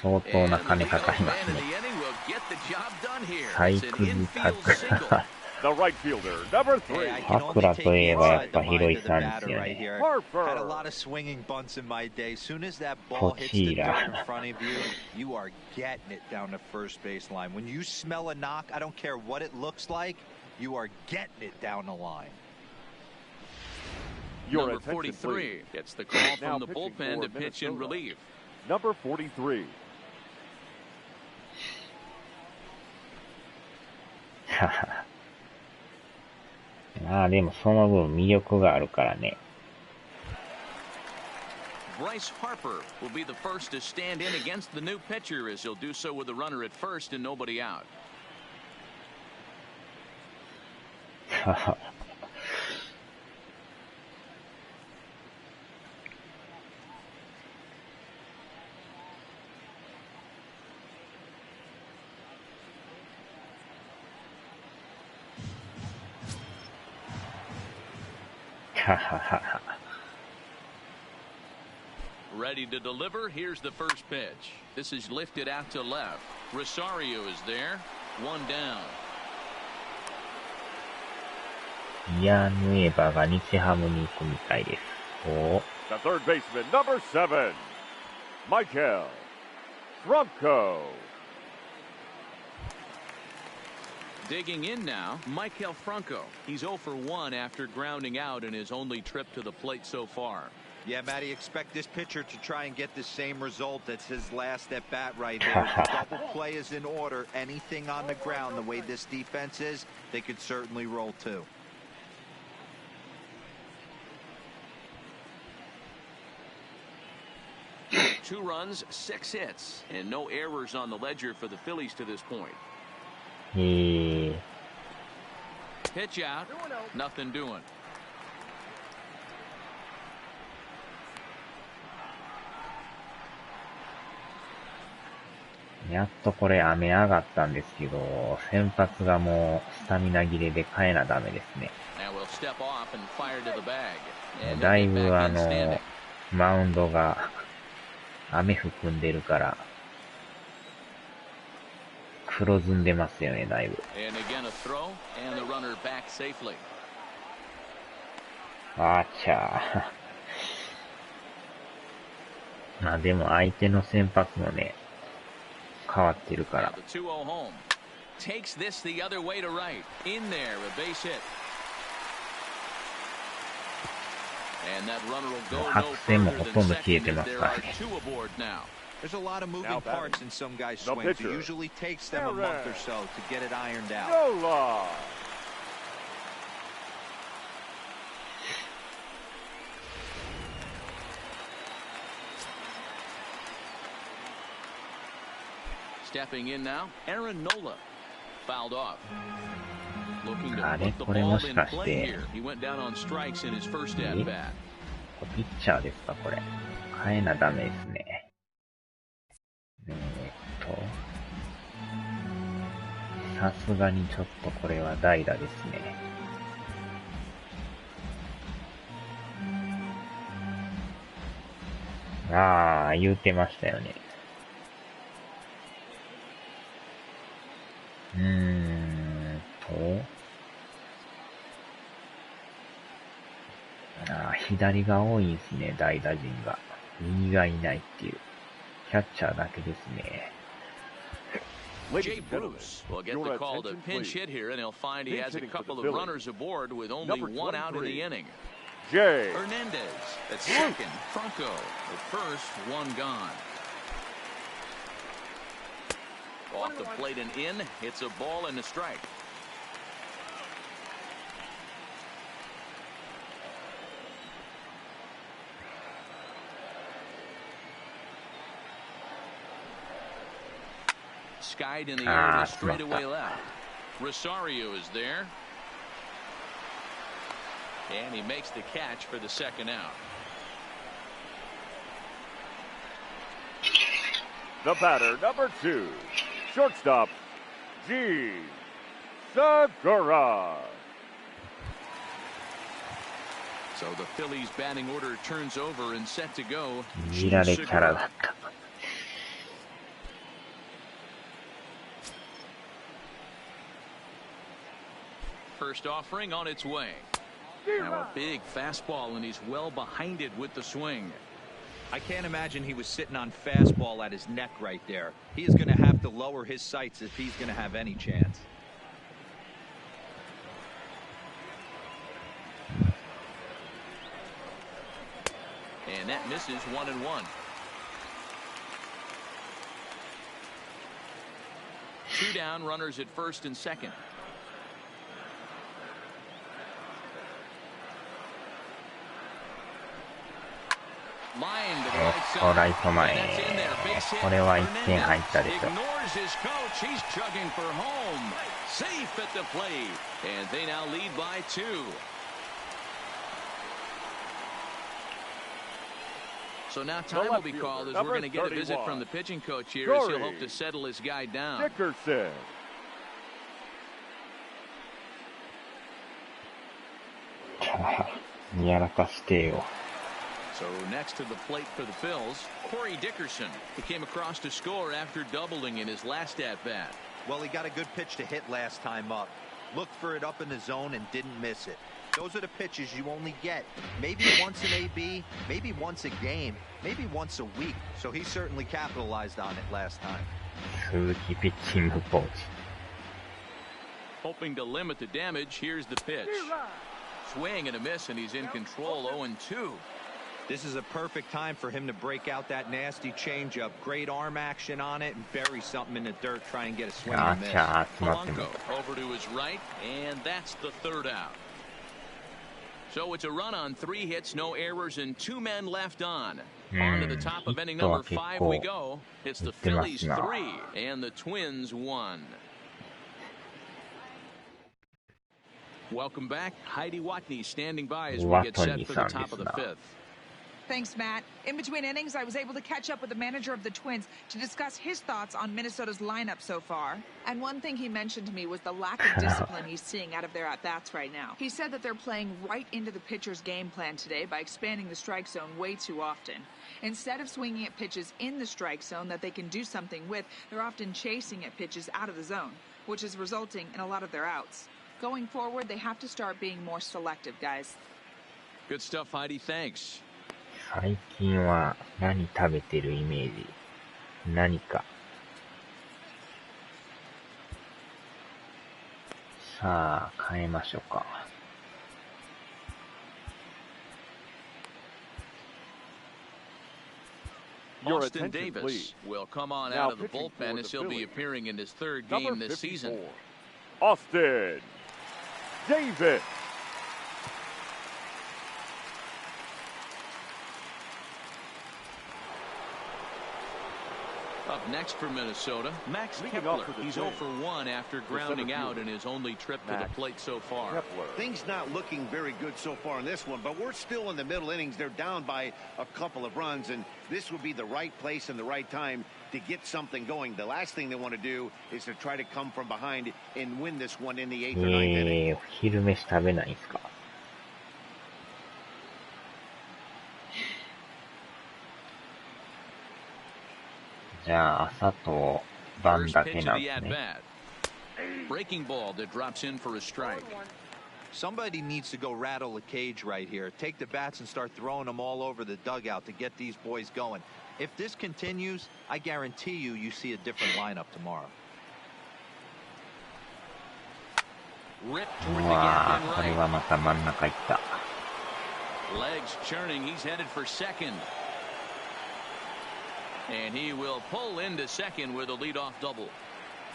相当 And な the 金か leadoff かりま man す in ね。 the inning will get the job done here. サイ It's an クルタ infield ッ single. グ。 The right fielder, number 3. Hey, I can only 桜 take とい you えばやっ inside ぱ the ヒロ mind イ of the さんです batter よ right ね。 here. Harper. Had a lot of swinging bunts in my day. Soon as that ball ポ hits チ the ーラ。 dirt in front of you, you are getting it down the first base line. When you smell a knock, I don't care what it looks like, you are getting it down the line. Your Number attention, 43 please. gets the call Now from the pitching bullpen for to pitch in Minnesota. relief. Number 43. まあでもその分魅力があるからね。 Bryce Harper will be the first to stand in against the new pitcher, as he'll do so with a runner at first and nobody out. はははは。 Ready to deliver. Here's the first pitch. This is lifted out to left. Rosario is there. One down. イアン・ヌエバが日ハムに行くみたいです。お The third baseman, number 7. Michael Franco. Digging in now, Michael Franco. He's 0 for 1 after grounding out in his only trip to the plate so far. Yeah, Matty, expect this pitcher to try and get the same result as his last at bat right here. The double play is in order. Anything on the ground, the way this defense is, they could certainly roll too. Two runs, 6 hits, and no errors on the ledger for the Phillies to this point. Pitch out. Nothing doing. やっとこれ雨上がったんですけど、先発がもうスタミナ切れで変えなダメですね。だいぶマウンドが雨含んでるから、黒ずんでますよね、だいぶ。あちゃー。まあでも相手の先発もね、変わってるから。白線もほとんど消えてますからね。There's a lot of moving parts in some guys' swings. It usually takes them a month or so to get it ironed out. Stepping in now, Aaron Nola fouled off. あれこれもしかして、He went down on strikes in his first at bat. ピッチャーですかこれ。変えなダメですね。さすがにちょっとこれは代打ですね。ああ、言うてましたよね。左が多いですね、代打陣が。右がいないっていう。キャッチャーだけですね。Jay Bruce will get the call to pinch hit here, and he'll find he has a couple of runners aboard with only one out in the inning. Jay Hernandez at second, Franco at first, one gone. Off the plate and in, it's a ball and a strike. Skied in the air to straightaway left. Rosario is there. And he makes the catch for the second out. The batter, number 2, shortstop, G. Segura. So the Phillies batting order turns over and set to go. 見られキャラだった。First offering on its way. Now a big fastball, and he's well behind it with the swing. I can't imagine he was sitting on fastball at his neck right there. He is going to have to lower his sights if he's going to have any chance. And that misses 1-1. 2 down, runners at first and second. Line to the right side. ライト前。これは1点入ったでしょ。Ignores his coach. He's chugging for home. Safe at the plate. And they now lead by 2. So now time will be called as we're going to get a visit from the pitching coach here as he'll hope to settle his guy down. Dickerson. So next to the plate for the Phils, Corey Dickerson. He came across to score after doubling in his last at-bat. Well, he got a good pitch to hit last time up. Looked for it up in the zone and didn't miss it. Those are the pitches you only get. Maybe once an AB, maybe once a game, maybe once a week. So he certainly capitalized on it last time. Hoping to limit the damage, here's the pitch. Swing and a miss, and he's in control 0-2. This is a perfect time for him to break out that nasty changeup. Great arm action on it and bury something in the dirt. Try and get a swing and miss. Polanco over to his right, and that's the third out. So it's a run on 3 hits, no errors, and 2 men left on. On to the top of inning number 5 we go. It's the Phillies 3 and the Twins 1. Welcome back. Heidi Watney standing by as we get set for the top of the fifth. Thanks, Matt. In between innings, I was able to catch up with the manager of the Twins to discuss his thoughts on Minnesota's lineup so far. And one thing he mentioned to me was the lack of discipline he's seeing out of their at-bats right now. He said that they're playing right into the pitcher's game plan today by expanding the strike zone way too often. Instead of swinging at pitches in the strike zone that they can do something with, they're often chasing at pitches out of the zone, which is resulting in a lot of their outs. Going forward, they have to start being more selective, guys. Good stuff, Heidi. Thanks. 最近は何食べてるイメージ？何か。さあ、変えましょうか。Austin Davis will come on out of the bullpen as he'll be appearing in his third game this season. Austin Davis. Up next for Minnesota, Max Kepler. He's 0 for 1 after grounding out in his only trip to the plate so far. Things not looking very good so far in this one, but we're still in the middle innings. They're down by a couple of runs, and this would be the right place and the right time to get something going. The last thing they want to do is to try to come from behind and win this one in the 8th or 9th inning. 昼飯食べないんすか？じゃあ朝と晩だけなんですね。Breaking ball that drops in for a strike. Somebody needs to go rattle the cage right here. Take the bats and start throwing them all over the dugout to get these boys going. If this continues, I guarantee you see a different lineup tomorrow. Ripped toward the gap in これはまた真ん中行った。Legs churning. He's headed for second. And he will pull into second with a leadoff double.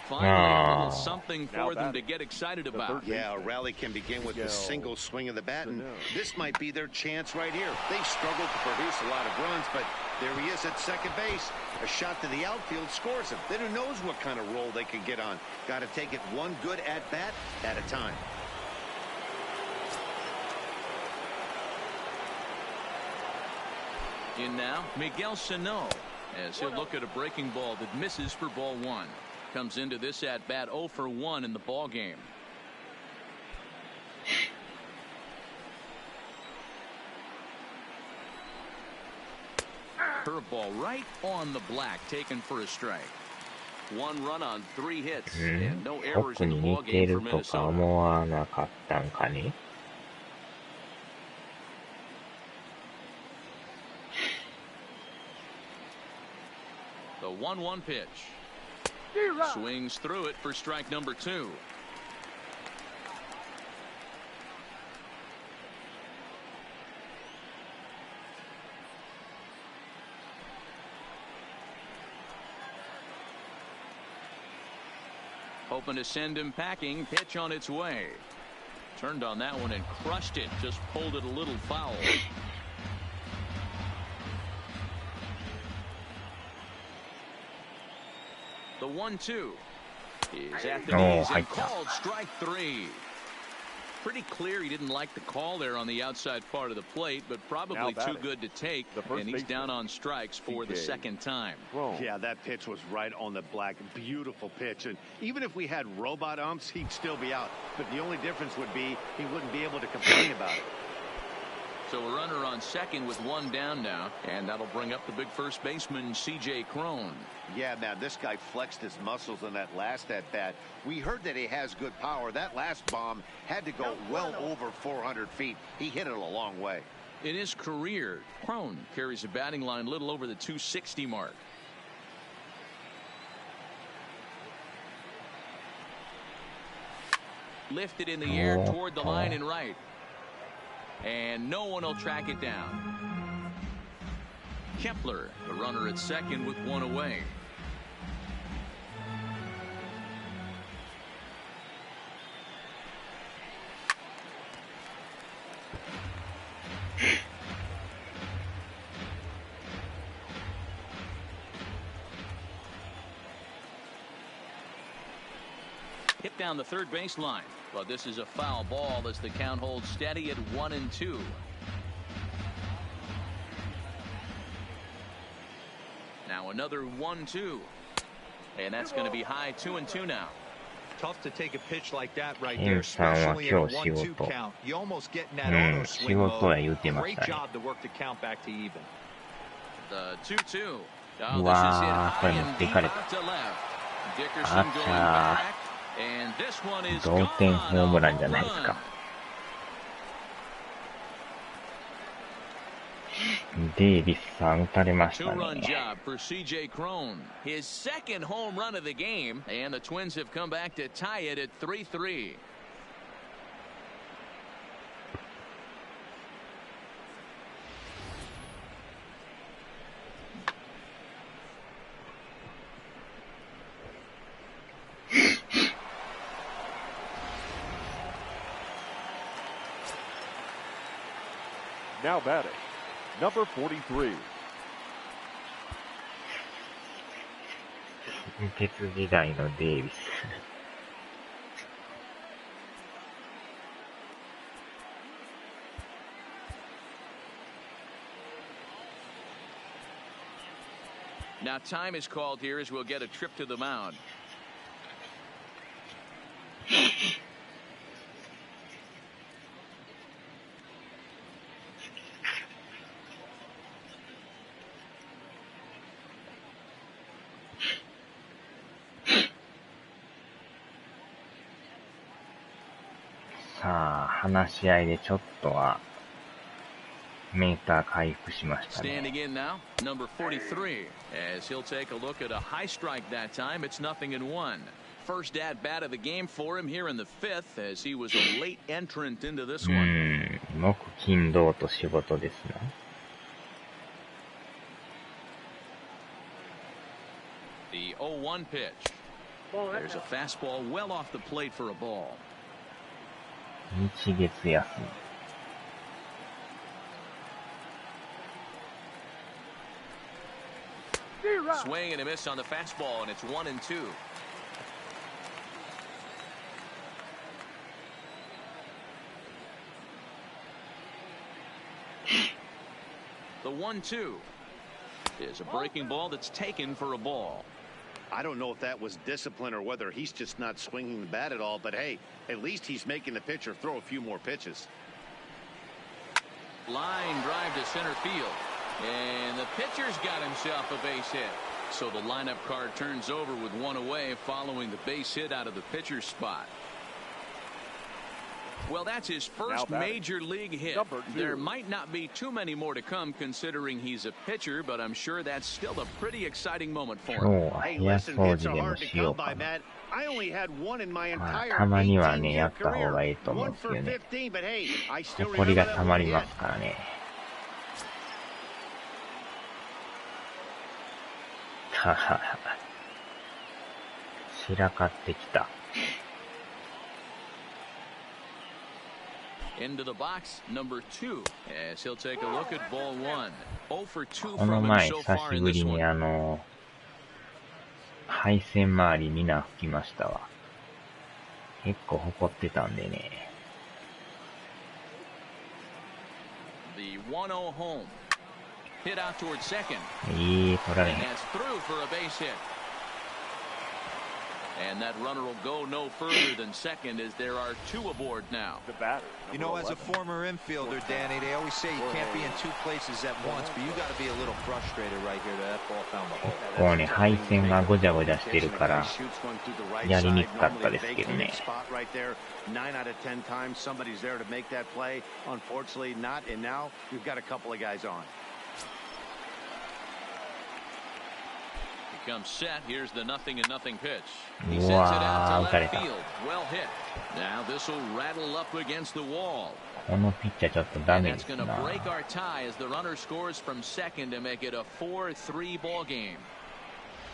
Finally, a little something for them to get excited about. Yeah, a rally can begin with a single swing of the bat, and this might be their chance right here. They struggled to produce a lot of runs, but there he is at second base. A shot to the outfield scores him. Then who knows what kind of roll they can get on. Got to take it one good at-bat at a time. In now, Miguel Sano, as he'll look at a breaking ball that misses for ball one. Comes into this at-bat 0 for 1 in the ball game. Curveball right on the black, taken for a strike. 1 run on 3 hits, and no errors in the ball game for Minnesota. 思わなかったんかね。The 1-1 pitch. Swings through it for strike number 2. Hoping to send him packing. Pitch on its way. Turned on that one and crushed it. Just pulled it a little foul. The 1-2 is at the knees and called strike 3. Pretty clear he didn't like the call there on the outside part of the plate, but probably too good to take, and he's down on strikes for the second time. Yeah, that pitch was right on the black. Beautiful pitch, and even if we had robot umps, he'd still be out. But the only difference would be he wouldn't be able to complain about it. So a runner on second with 1 down now, and that'll bring up the big first baseman, C.J. Cron. Yeah, man, this guy flexed his muscles in that last at-bat. We heard that he has good power. That last bomb had to go well over 400 feet. He hit it a long way. In his career, Cron carries a batting line little over the 260 mark. Lifted in the air toward the line and right. And no one will track it down. Kepler, the runner at second with 1 away. hit down the third baseline. But this is a foul ball as the count holds steady at 1-2. Now another 1-2. And that's going to be high 2-2 now. Tough to take a pitch like that right there, especially in a 1-2 count. You almost get in that auto swing mode. Great job to work the count back to even. The 2-2. Oh, this is hit high and deep out to left. Dickerson going back, and this one is gone. 同点ホームランじゃないですか。デイビスさん打たれましたね。Two-run job for C.J. Cron. His second home run of the game, and the Twins have come back to tie it at 3-3. Now batting, number 43. 近鉄時代のデイビス。Now time is called here as we'll get a trip to the mound.さあ、話し合いでちょっとはメーター回復しましたね。Standing in now, number 43, as he'll take a look at a high strike that time. It's 0-1. First at bat of the game for him here in the fifth, as he was a late entrant into this one. 木金土と仕事ですな。The 0-1 pitch. There's a fastball well off the plate for a ball. 日月休み。Swing and a miss on the fastball, and it's 1-2. The 1-2 is a breaking ball that's taken for a ball. I don't know if that was discipline or whether he's just not swinging the bat at all, but hey, at least he's making the pitcher throw a few more pitches. Line drive to center field, and the pitcher's got himself a base hit. So the lineup card turns over with one away following the base hit out of the pitcher's spot. Well, that's his first major league hit. There might not be too many more to come considering he's a pitcher, but I'm sure that's still a pretty exciting moment for him. Hey, listen, hits are hard to come by, Matt. I only had one in my entire 18-year career. 1 for 15, but hey, I still remember that one hit. ははは。散らかってきた。Into the box, number 2, as he'll take a look at ball 1. 0 for 2 この from him 前 so 久 far し in ぶ this りに one. 配線周りみんな吹きましたわ。結構誇ってたんでね。The 1-0 home. Hit out towards second. 取られへん。 And that's through for a base hit. And that runner will go no further than second as there are 2 aboard now. The batter, you know, as a former infielder, Danny, they always say you can't be in 2 places at once, but you got to be a little frustrated right here that ball found the hole. こうね、配線がごちゃごちゃしてるから、やりにくかったですけどね。 9 out of 10 times somebody's there to make that play. Unfortunately not, and now we've got a couple of guys on. Comes set. Here's the 0-0 pitch. He sends it out to left field. Well hit. Now this will rattle up against the wall. このピッチャーちょっとダメ And で that's す going to な。 break our tie as the runner scores from second to make it a 4-3 ball game.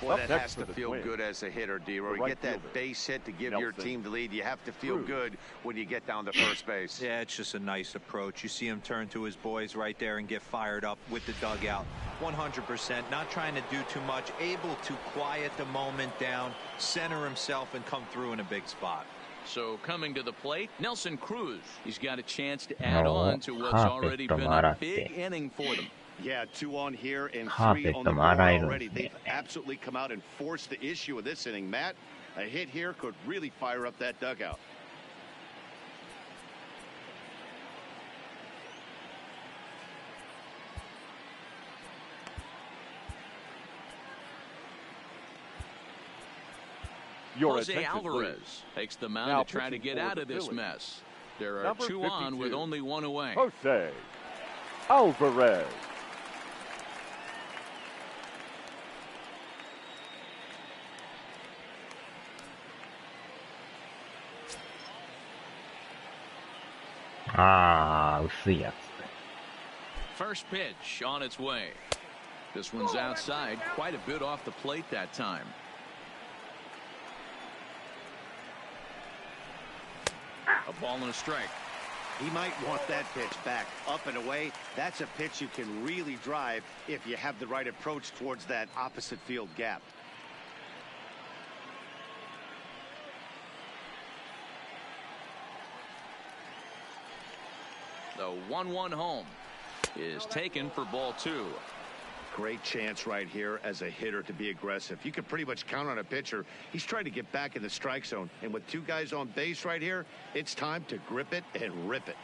Boy, that has to feel good as a hitter, D-Roy. You get that base hit to give your team the lead. You have to feel good when you get down to first base. Yeah, it's just a nice approach. You see him turn to his boys right there and get fired up with the dugout. 100%, not trying to do too much, able to quiet the moment down, center himself, and come through in a big spot. So coming to the plate, Nelson Cruz. He's got a chance to add on to what's already been a big inning for them. Yeah, 2 on here and 3 on the board already. They've absolutely come out and forced the issue of this inning. Matt, a hit here could really fire up that dugout. Jose Alvarez takes the mound to try to get out of this mess. There are 2 on with only 1 away. Jose Alvarez. First pitch on its way. This one's outside, quite a bit off the plate that time. A ball and a strike. He might want that pitch back up and away. That's a pitch you can really drive if you have the right approach towards that opposite field gap. The 1-1 home is taken for ball 2. Great chance right here as a hitter to be aggressive. You can pretty much count on a pitcher. He's trying to get back in the strike zone. And with 2 guys on base right here, it's time to grip it and rip it.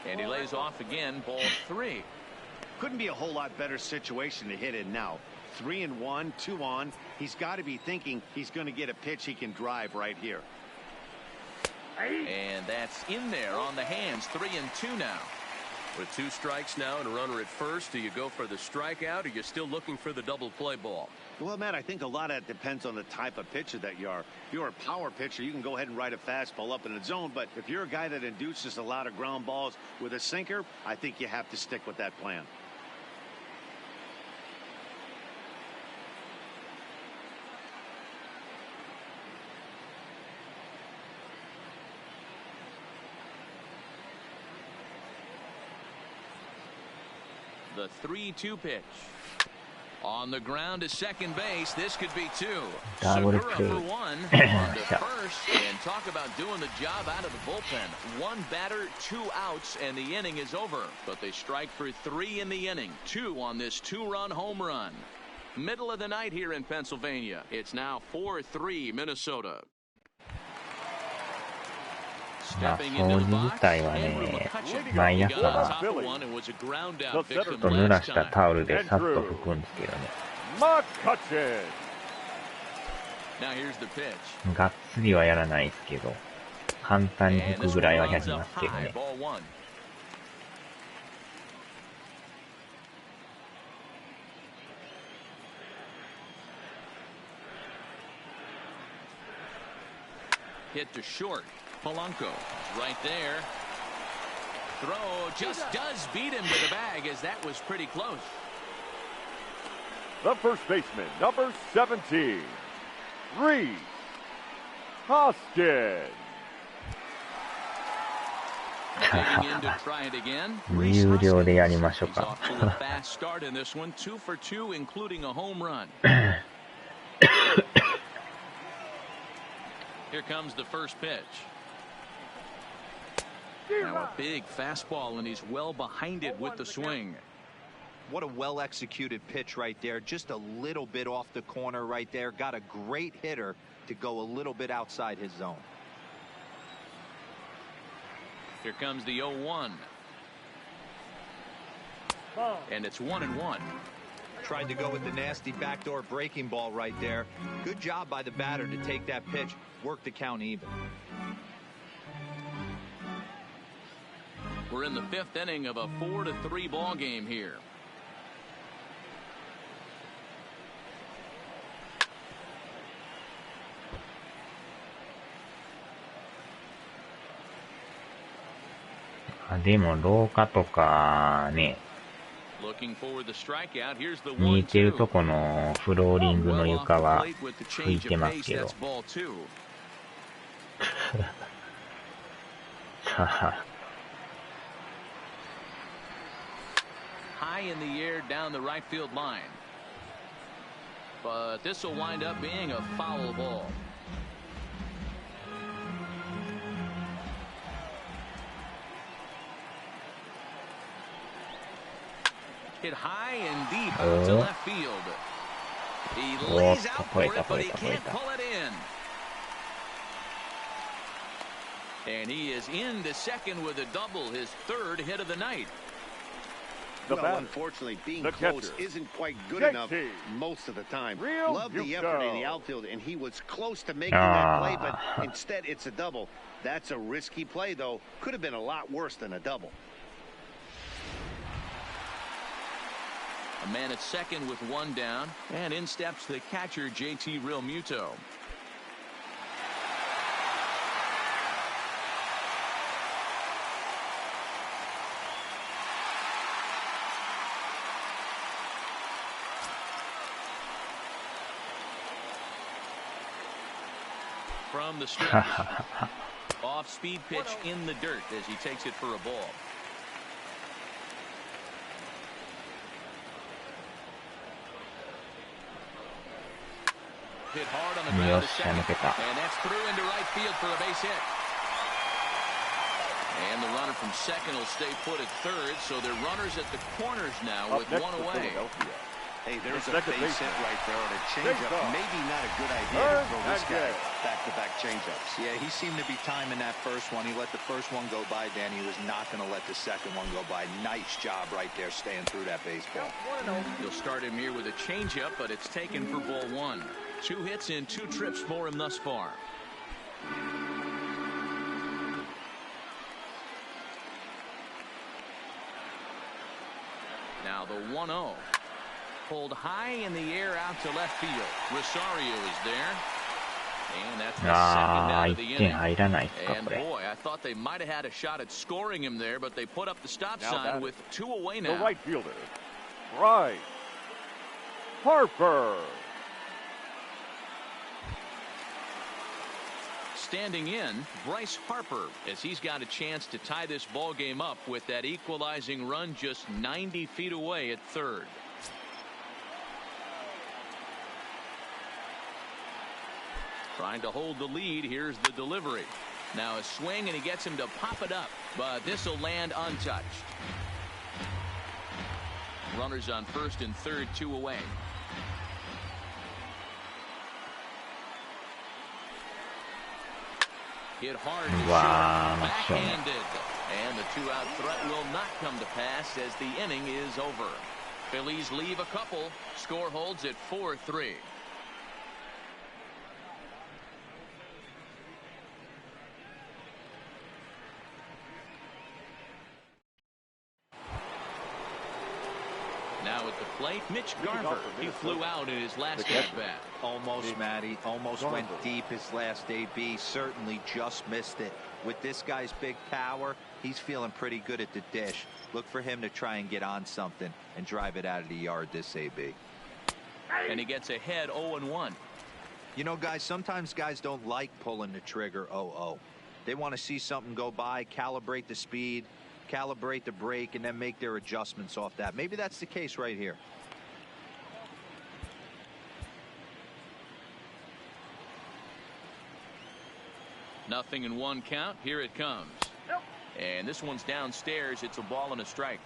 And he lays off again, ball 3. Couldn't be a whole lot better situation to hit in now. 3-1, 2 on. He's got to be thinking he's going to get a pitch he can drive right here. And that's in there on the hands. 3-2 now. With 2 strikes now and a runner at first, do you go for the strikeout or you're still looking for the double play ball? Well, Matt, I think a lot of that depends on the type of pitcher that you are. If you're a power pitcher, you can go ahead and ride a fastball up in the zone. But if you're a guy that induces a lot of ground balls with a sinker, I think you have to stick with that plan. The 3-2 pitch. On the ground to second base. This could be 2. Segura for 1 on to first. And talk about doing the job out of the bullpen. 1 batter, 2 outs, and the inning is over. But they strike for 3 in the inning. 2 on this 2-run home run. Middle of the night here in Pennsylvania. It's now 4-3 Minnesota. まあ、掃除自体はね、毎朝、ちょっと濡らしたタオルでさっと拭くんですけどね。がっつりはやらないですけど、簡単に拭くぐらいはやりますけどね。Hit to short. Polanco right there. Throw just does beat him to the bag as that was pretty close. The first baseman, number 17, Reese Hoskins. 有料でやりましょうか。Fast start in this one, 2 for 2, including a home run. Here comes the first pitch. Now a big fastball, and he's well behind it with the swing. What a well-executed pitch right there. Just a little bit off the corner right there. Got a great hitter to go a little bit outside his zone. Here comes the 0-1. And it's 1-1. Tried to go with the nasty backdoor breaking ball right there. Good job by the batter to take that pitch, work the count even. We're in the 5th inning of a 4-3 ball game here.でも廊下とかね、Looking for the strikeout. Here's the 見えてる 1-2. とこのフローリングの Well off 床 the は plate with the 拭い change て of ます pace. けど。 That's ball 2. はは。 High in the air down the right field line. But this will wind up being a foul ball. Hit high and deep out to left field. He lays out for it, but he can't pull it in. And he is into second with a double, his third hit of the night. Well, unfortunately, being close isn't quite good enough most of the time. Love the effort in the outfield, and he was close to making that play, but instead it's a double. That's a risky play, though. Could have been a lot worse than a double. A man at second with one down, and in steps the catcher, JT Realmuto. From the stretch. Off-speed pitch in the dirt as he takes it for a ball. Hit hard on the ground to second, and that's through into right field for a base hit. And the runner from second will stay put at third, so they're runners at the corners now with one away. Hey, there's a base hit right there on a changeup. Maybe not a good idea to throw this guy back-to-back changeups. Yeah, he seemed to be timing that first one. He let the first one go by, Dan. He was not going to let the second one go by. Nice job right there staying through that baseball. He'll start him here with a changeup, but it's taken for ball one. 2 hits and 2 trips for him thus far. Now the 1-0. Pulled high in the air out to left field. Rosario is there. And that's the second out of the inning. And boy, I thought they might have had a shot at scoring him there, but they put up the stop sign with 2 away now. The right fielder, Bryce Harper. Standing in, Bryce Harper, as he's got a chance to tie this ball game up with that equalizing run just 90 feet away at third. Trying to hold the lead. Here's the delivery. Now a swing, and he gets him to pop it up, but this will land untouched. Runners on first and third, 2 away. Hit hard to short, backhanded, and the 2-out threat will not come to pass as the inning is over. Phillies leave a couple. Score holds at 4-3. Now at the plate, Mitch Garver. He flew out in his last at-bat. Almost, Matty. Almost went deep his last AB. Certainly just missed it. With this guy's big power, he's feeling pretty good at the dish. Look for him to try and get on something and drive it out of the yard this AB. And he gets ahead 0-1. You know, guys, sometimes guys don't like pulling the trigger 0-0. They want to see something go by, calibrate the speed, calibrate the brake, and then make their adjustments off that. Maybe that's the case right here. Nothing in 1 count. Here it comes. And this one's downstairs. It's a ball and a strike.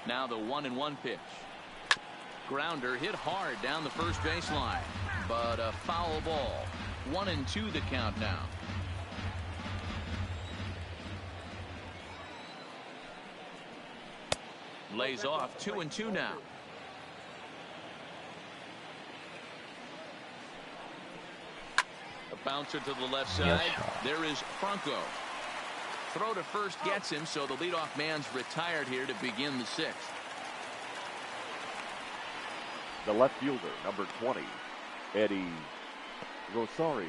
Now the 1-1 pitch. Grounder hit hard down the first baseline, but a foul ball. 1-2 the count now. Lays off 2-2 now. A bouncer to the left side. There is Franco. Throw to first gets him, so the leadoff man's retired here to begin the 6th. the left fielder, number 20, Eddie Rosario.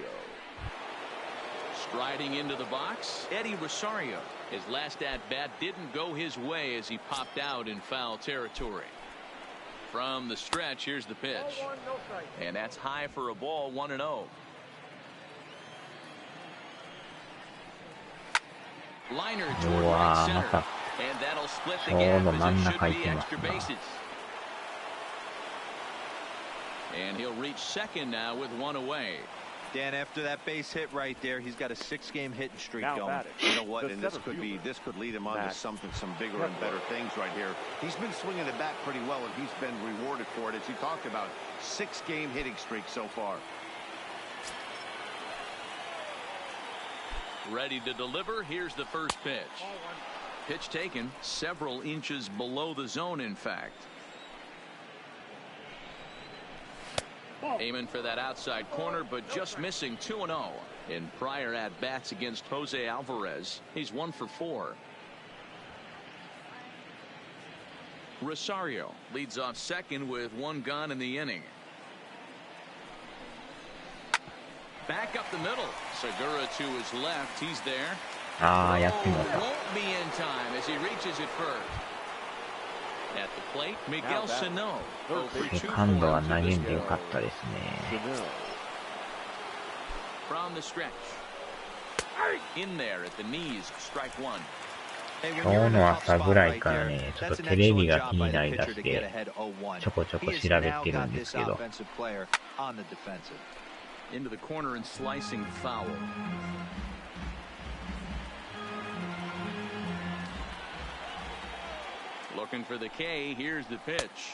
Striding into the box, Eddie Rosario. His last at-bat didn't go his way as he popped out in foul territory. From the stretch, here's the pitch. And that's high for a ball, 1-0. Liner toward right center. And that'll split the gap as it should be extra bases. And he'll reach second now with one away. Dan, after that base hit right there, he's got a 6-game hitting streak now going. You know what? And this could lead him on to some bigger and better things right here. He's been swinging the bat pretty well, and he's been rewarded for it, as you talked about. 6-game hitting streak so far. Ready to deliver. Here's the first pitch. Pitch taken several inches below the zone, in fact. Aiming for that outside corner, but just missing 2-0. In prior at-bats against Jose Alvarez, he's 1 for 4. Rosario leads off second with 1 gone in the inning. Back up the middle. Segura to his left. He's there. Won't be in time as he reaches it first. At the plate, Miguel Sano. セカンドは投げんでよかったですね。 From the stretch. In there at the knees, strike one. 今日の朝ぐらいからね、ちょっとテレビが気になりだして、ちょこちょこ調べてるんですけど。 Into the corner and slicing foul. Looking for the K. Here's the pitch.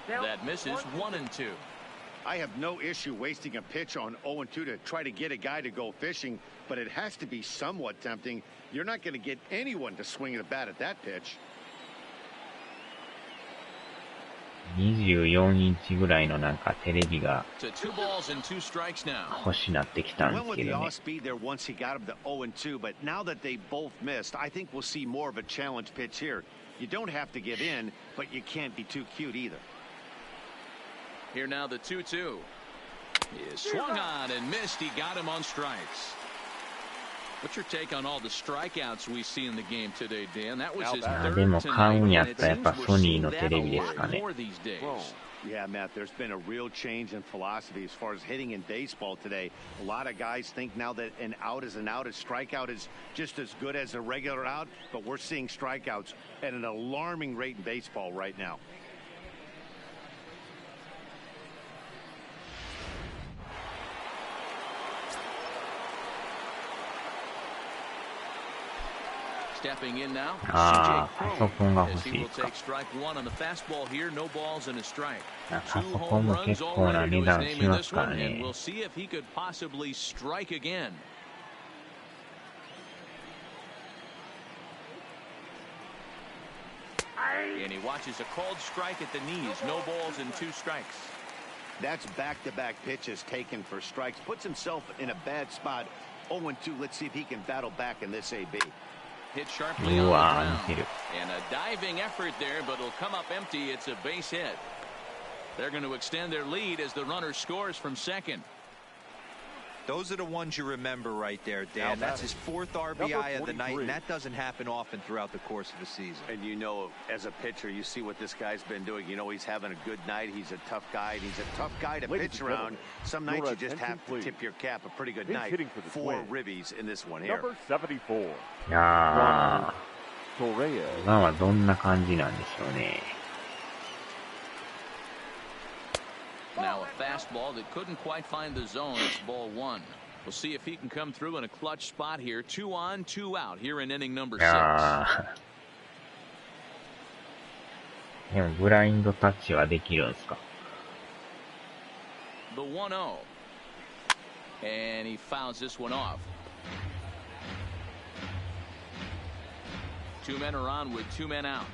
That misses 1-2. I have no issue wasting a pitch on 0-2 to try to get a guy to go fishing, but it has to be somewhat tempting. You're not going to get anyone to swing the bat at that pitch. 24インチぐらいのなんかテレビが To 2 balls and 2 strikes now. 欲しなってきたんで Went す with け the どね。 off speed there once he got him to 0-2, but now that they both missed, I think we'll see more of a challenge pitch here. You don't have to give in, but you can't be too cute either. Here now the 2-2. He swung on and missed. He got him on strikes. What's your take on all the strikeouts we see in the game today, Dan? That was his でも third 買うん tonight, や and っ it たらやっ seems ぱ we're ソニー seeing のテ that レ a ビですか lot ね。 more these days. Yeah, Matt, there's been a real change in philosophy as far as hitting in baseball today. A lot of guys think now that an out is an out, a strikeout is just as good as a regular out, but we're seeing strikeouts at an alarming rate in baseball right now. Stepping in now, あ CJ あ、パソコンが Crow, 欲 as し he い will か。 take strike one on the fastball here. No balls and a strike. パ Two ソコン home も runs 結構な already 値 to his 段 name し in ま this すから one, and ね。 we'll see if he could possibly strike again. And he watches a called strike at the knees. No balls and 2 strikes. That's back-to-back pitches taken for strikes. Puts himself in a bad spot. 0-2. Let's see if he can battle back in this AB. Hit sharply on う the わ ground. ー、見てる。 And a diving effort there, but it'll come up empty. It's a base hit. They're going to extend their lead as the runner scores from second. Those are the ones you remember right there, Dan. That's his 4th RBI of the night, and that doesn't happen often throughout the course of the season. And you know, as a pitcher, you see what this guy's been doing. You know he's having a good night. He's a tough guy, and he's a tough guy to pitch around. Some nights you just have to tip your cap. A pretty good night. 4 ribbies in this one here. Number 74. いや Torres. ー、今はどんな感じなんでしょうね。 Now a fastball that couldn't quite find the zone. It's ball 1. We'll see if he can come through in a clutch spot here. 2 on, 2 out here in inning number い 6. やー、でもブラインドタッチはできるんですか？ The 1-0. And he fouls this one off. 2 men are on with 2 men out.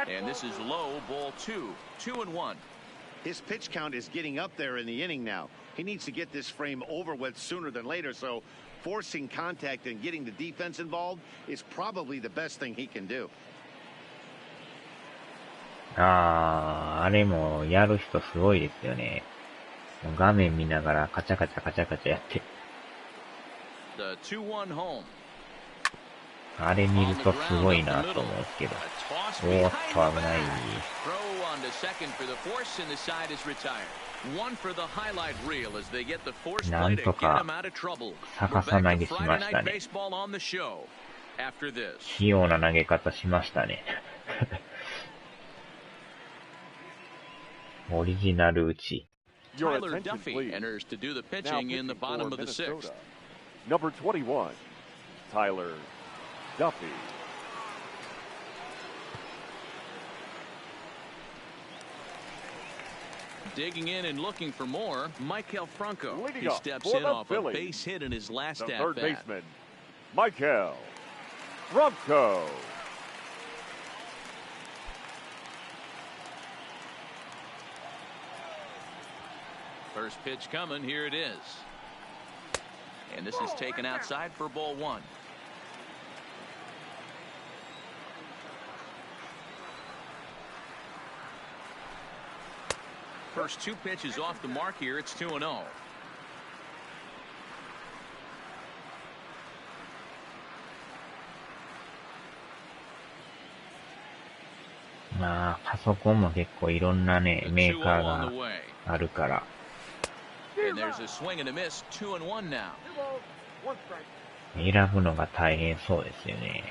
And this is low, ball 2. 2-1. His pitch count is getting up there in the inning now. He needs to get this frame over with sooner than later, so forcing contact and getting the defense involved is probably the best thing he can do. あれもやる人すごいですよね。画面見ながらカチャカチャカチャカチャやって。あれ見るとすごいなと思うんですけど。おーっと危ない。なんとか逆さ投げしましたね。器用な投げ方しましたね。オリジナル打ち。Tyler Duffy enters to do the pitching in the bottom of the sixth. Number 21, Tyler Duffy. Digging in and looking for more, Maikel Franco. Leading He up steps for in the off a Phillies, base hit in his last the at third bat. baseman, Maikel Franco. First pitch coming, here it is. And this is taken outside for ball one. First two pitches off the mark here, it's 2-0. まあ、パソコンも結構いろんなね、メーカーがあるから。And there's a swing and a miss, 2-1 now. 選ぶのが大変そうですよね。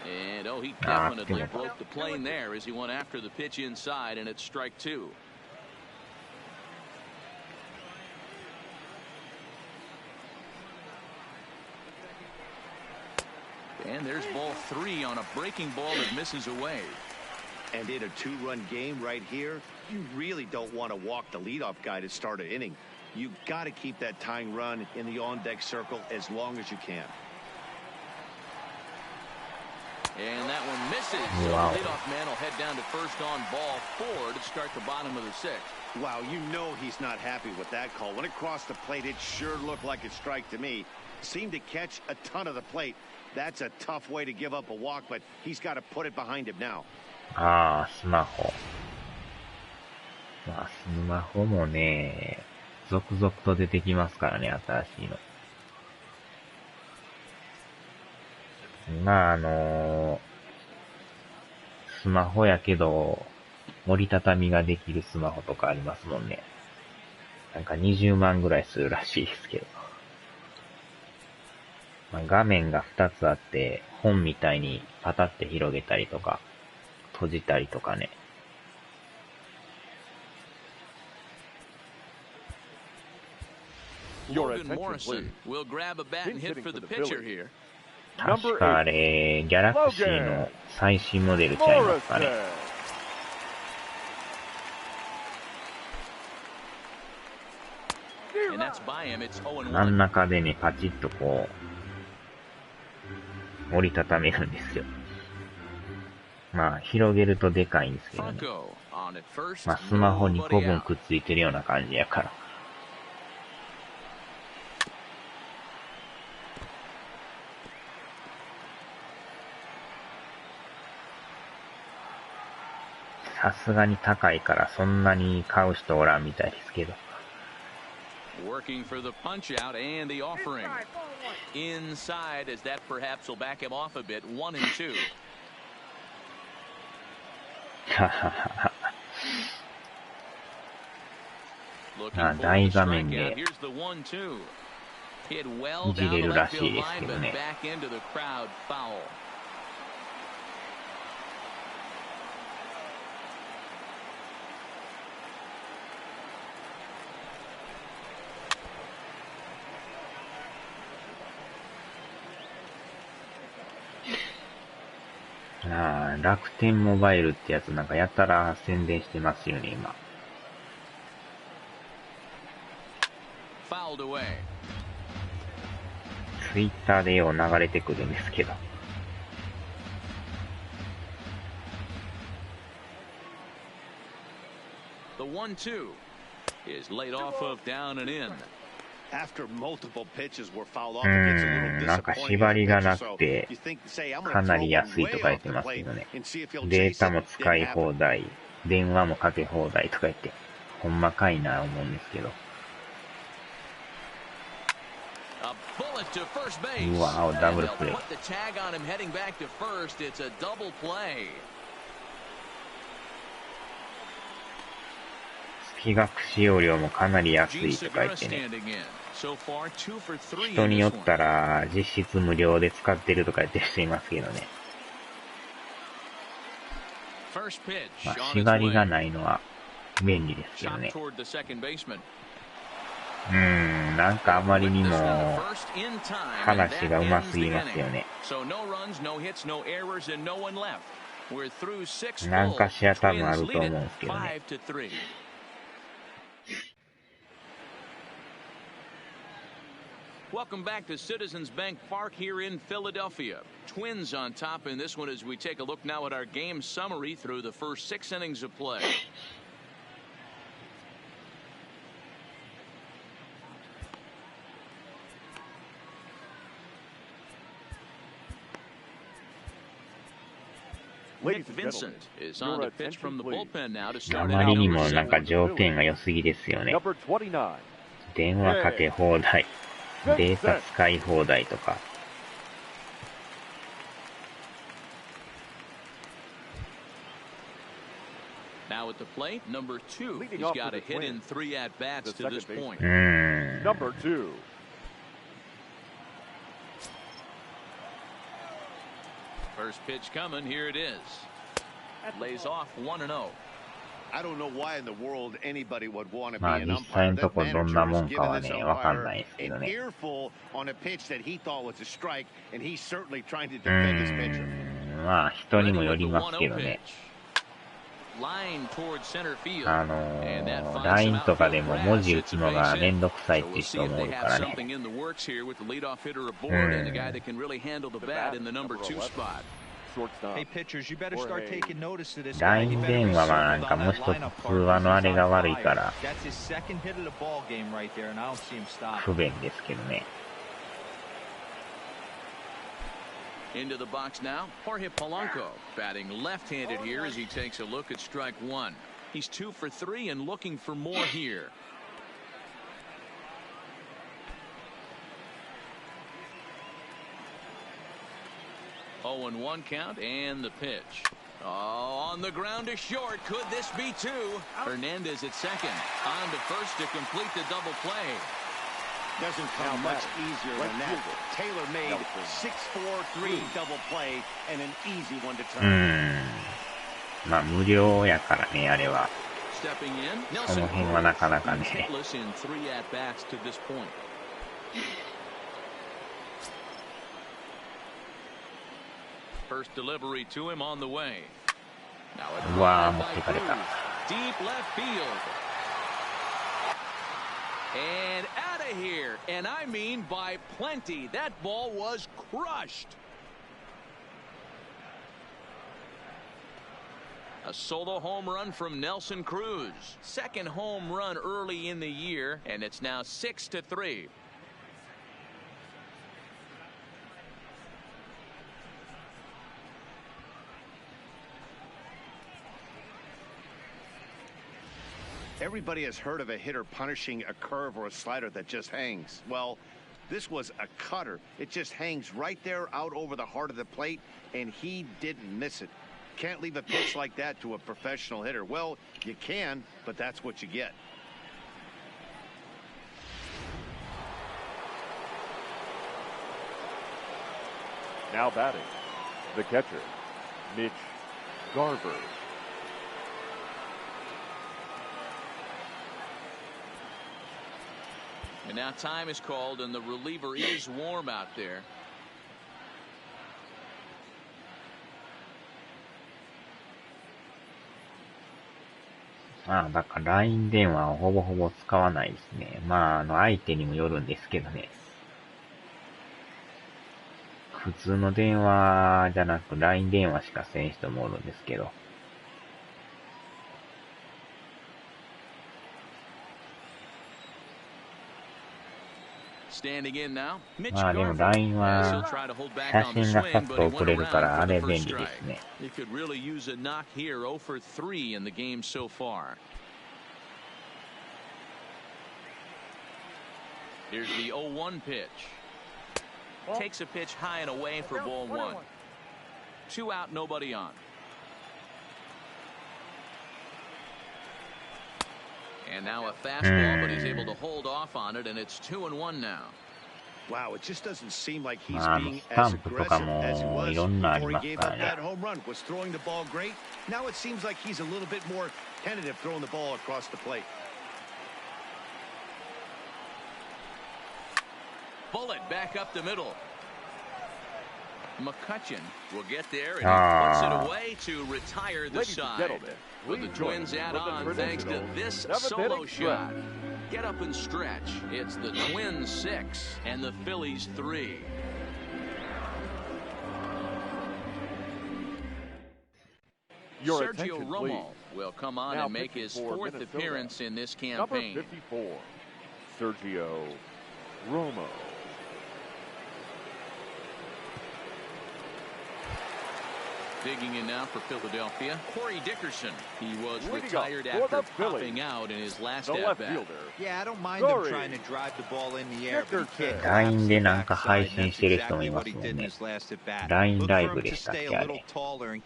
And he definitely broke the plane there as he went after the pitch inside, and it's strike two. And there's ball three on a breaking ball that misses away. And in a two-run game right here, you really don't want to walk the leadoff guy to start an inning. You've got to keep that tying run in the on-deck circle as long as you can. And that one misses. Wow. So the leadoff man will head down to first on ball four to start the bottom of the sixth. Wow, you know he's not happy with that call. When it crossed the plate, it sure looked like a strike to me. Seemed to catch a ton of the plate. That's a tough way to give up a walk, but he's got to put it behind him now. ああ、スマホ。まあ、スマホもね、続々と出てきますからね、新しいの。まあスマホやけど、折りたたみができるスマホとかありますもんね。なんか20万ぐらいするらしいですけど。まあ、画面が2つあって、本みたいにパタって広げたりとか、閉じたりとかね。Logan Morrison will grab a bat and hit for the pitcher here. 確かあれ、ギャラクシーの最新モデルちゃいますかね。真ん中でね、パチッとこう、折りたためるんですよ。まあ、広げるとでかいんですけどね。まあ、スマホ2個分くっついてるような感じやから。さすがに高いからそんなに買う人おらんみたいですけど。Working for the punch out and the offering. Inside as that perhaps will back him off a bit. 1 and 2. 大画面でいじれるらしいですけどね。楽天モバイルってやつなんかやたら宣伝してますよね、今。ツイッターでよう流れてくるんですけど。The 1-2 is laid off of down and in. なんか縛りがなくて、かなり安いとか言ってますけどね。データも使い放題、電話もかけ放題とか言って、ほんまかいな思うんですけど。うわ、ダブルプレー。月額使用料もかなり安いとか言ってね。人によったら実質無料で使ってるとか言ってる人いますけどね。まあ、縛りがないのは便利ですけどね。なんかあまりにも話が上手すぎますよね。なんかしら多分あると思うんですけどね。Welcome back to Citizens Bank Park here in Philadelphia. Twins on top in this one as we take a look now at our game summary through the first 6 innings of play. Nick Vincent is on the pitch from the bullpen now to start. あまりにもなんか条件が良すぎですよね。電話かけ放題、データ使い放題とか。Now at the plate, number 2. He's got a hit in 3 at bats to this point. Number 2. First pitch coming, here it is. Lays off 1-0. I don't know why in the world anybody would want to be まあ an 実 umpire. 際のと That こどん manager なも was んかは giving ね、 this わかんな umpire いですけど an ね。 earful on a pitch that he thought was a strike, and he's certainly trying to defend his pitcher. まあ人にもよりますけどね。LINE とかでも文字打つのがめんどくさいって人もおるからね。LINE 電話はなんかもう一つ通話のあれが悪いから不便ですけどね。Into the box now, Jorge Polanco batting left-handed here as he takes a look at strike 1. He's 2 for 3 and looking for more here. Oh, and 1 count and the pitch. Oh, on the ground to short. Could this be 2? Hernandez at second. On to first to complete the double play. Doesn't come much easier than that. Taylor made 6-4-3 double play and an easy one to turn. まあ無料やからね、あれは。その辺はなかなかね。First delivery to him on the way. うわー、持ってかれた。Deep left field. And out of here, and I mean by plenty. That ball was crushed. A solo home run from Nelson Cruz. Second home run early in the year, and it's now 6-3. Everybody has heard of a hitter punishing a curve or a slider that just hangs. Well, this was a cutter. It just hangs right there out over the heart of the plate, and he didn't miss it. Can't leave a pitch like that to a professional hitter. Well, you can, but that's what you get. Now batting, the catcher, Mitch Garver. And now time is called, and the reliever is warm out there. まあ、だから LINE 電話をほぼほぼ使わないですね。まあ、相手にもよるんですけどね。普通の電話じゃなく LINE 電話しかせん人もおるんですけど。standing in now. まあでも LINE は写真がさっと送れるからあれ便利ですね。He could really use a knock here. 0 for 3 in the game so far. Here's the 0-1 pitch. Takes a pitch high and away for ball 1. 2 out, nobody on. And now a fastball, but he's able to hold off on it, and it's 2-1 now. Wow, it just doesn't seem like he's being as aggressive as he was before he gave up that home run. Was throwing the ball great. Now it seems like he's a little bit more tentative throwing the ball across the plate. Bullet back up the middle. McCutcheon will get there, and he puts it away to retire the side. With the Twins add on thanks to this solo shot. Get up and stretch. It's the Twins 6 and the Phillies 3. Sergio Romo will come on and make his 4th appearance in this campaign. Number 54, Sergio Romo. Digging in now for Philadelphia, Corey Dickerson. He was retired after popping out in his last at-bat. Yeah, I don't mind him trying to drive the ball in the air, but he can't. LINE でなんか配信してる人もいますもんね。LINE ライブでしたっけあれ。0-1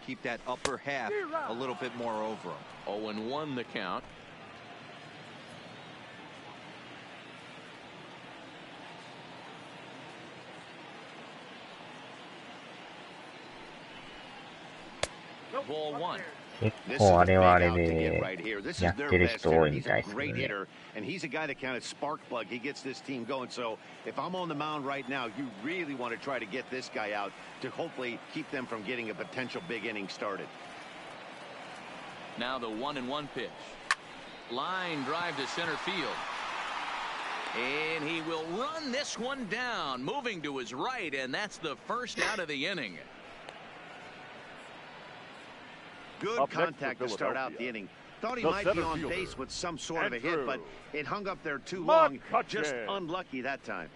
the count. Ball 1. 結構あれはあれでやってる人多いみたいですね。And he's a guy that kind of spark plug. He gets this team going. So if I'm on the mound right now, you really want to try to get this guy out to hopefully keep them from getting a potential big inning started. Now the 1-1 pitch. Line drive to center field. And he will run this one down, moving to his right, and that's the first out of the inning. Good contact to start out the inning. Thought he might be on base with some sort of a hit, but it hung up there too long. Just unlucky that time.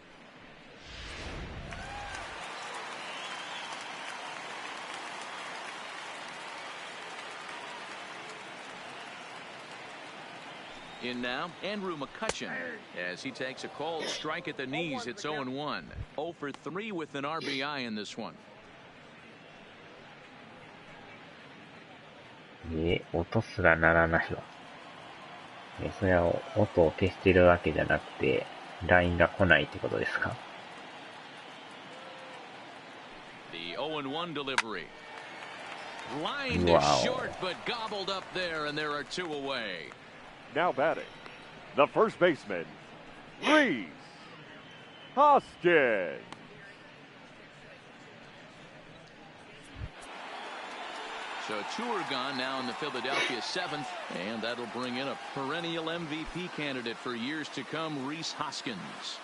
In now, Andrew McCutcheon, as he takes a cold strike at the knees. It's 0-1. 0 for 3 with an RBI in this one. 音すら鳴らないわ。それは音を消してるわけじゃなくて、LINE が来ないってことですか？ The 0-1 delivery. Lined short, but gobbled up there, and there are 2 away. Now batting, the first baseman, Reese Hoskins. So 2 are gone now in the Philadelphia 7th, and that'll bring in a perennial MVP candidate for years to come, Reese Hoskins.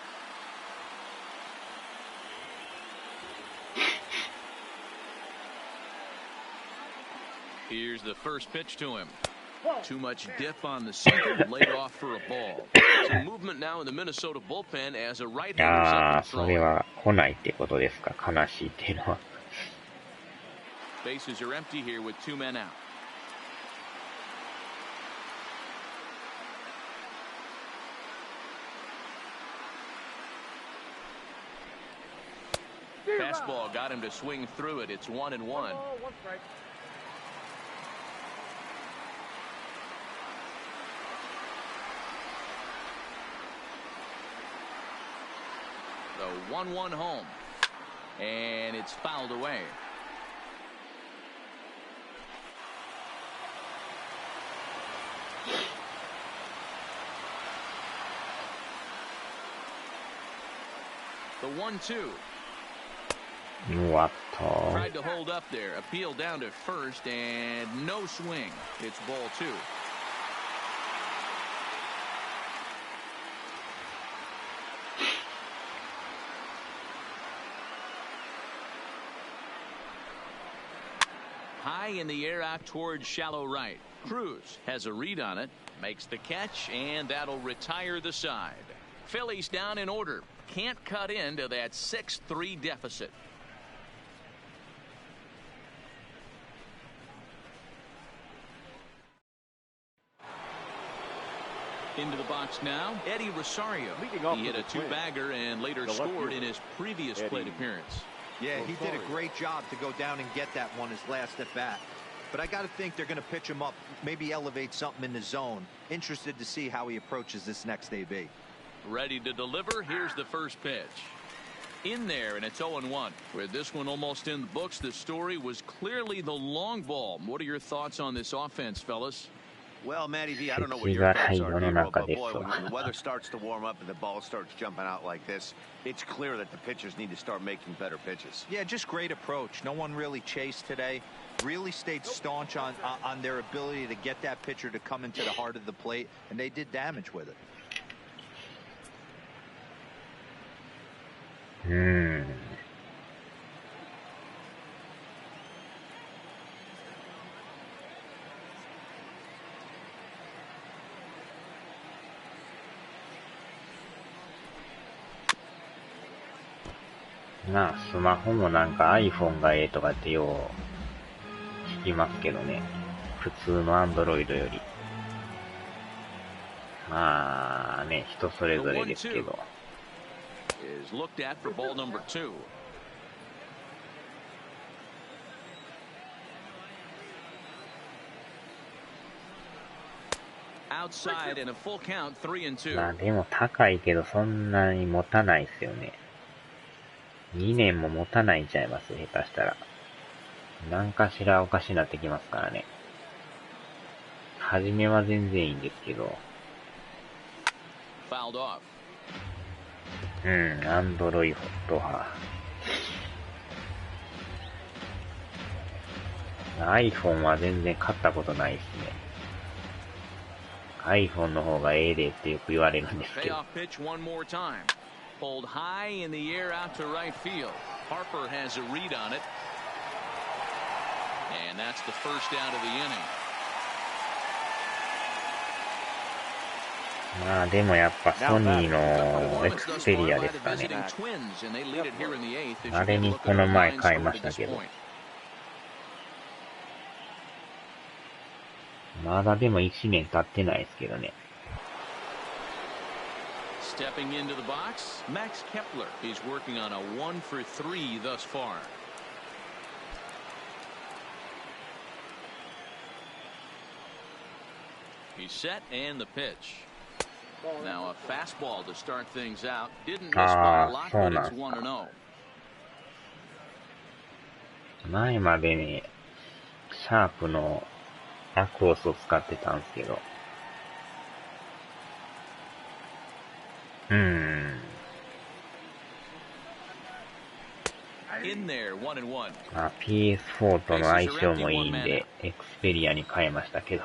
Here's the first pitch to him. Too much dip on the sinker, laid off for a ball. Some movement now in the Minnesota bullpen as a right-hander's up and throwing. それは来ないってことですか？悲しいっていうのは。Bases are empty here with 2 men out. Fastball got him to swing through it. It's 1-1. The 1-1 home. And it's fouled away. The 1-2. Tried to hold up there. Appeal down to first, and no swing. It's ball 2. High in the air out towards shallow right. Cruz has a read on it, makes the catch, and that'll retire the side. Phillies down in order. can't cut into that 6-3 deficit. Into the box now, Eddie Rosario. He hit a two-bagger and later scored in his previous plate appearance. Yeah, he did a great job to go down and get that one his last at bat. But I got to think they're going to pitch him up, maybe elevate something in the zone. Interested to see how he approaches this next AB. Ready to deliver. Here's the first pitch. In there, and it's 0-1. With this one almost in the books, the story was clearly the long ball. What are your thoughts on this offense, fellas? Well, Matty V, I don't know what your thoughts are, Hero, but boy, when the weather starts to warm up and the ball starts jumping out like this, it's clear that the pitchers need to start making better pitches. Yeah, just great approach. No one really chased today. Really stayed staunch on their ability to get that pitcher to come into the heart of the plate, and they did damage with it.まあ、スマホもなんか iPhone がええとかってよう聞きますけどね。普通の Android より。まあね、人それぞれですけど。Is looked at for ball number 2. Outside and a full count 3-2. まあでも高いけどそんなに持たないですよね。2年も持たないんちゃいます、下手したら。何かしらおかしになってきますからね。初めは全然いいんですけど。アンドロイドは。iPhone は全然買ったことないですね。iPhone の方がええでってよく言われるんですけど。Pulled high in the air out to right field. Harper has a read on it. And that's the first out of the inning. まあでもやっぱソニーのエクスペリアですかね。あれにこの前買いましたけど。まだでも1年経ってないですけどね。Stepping into the box, Max Kepler. He's working on a 1-for-3 thus far. He's set and the pitch. Now a fastball to start things out. Didn't miss by a lot, but it's 1-0. 前までね、シャープのアクオスを使ってたんですけど。PS4 との相性もいいんで、エクスペリアに変えましたけど。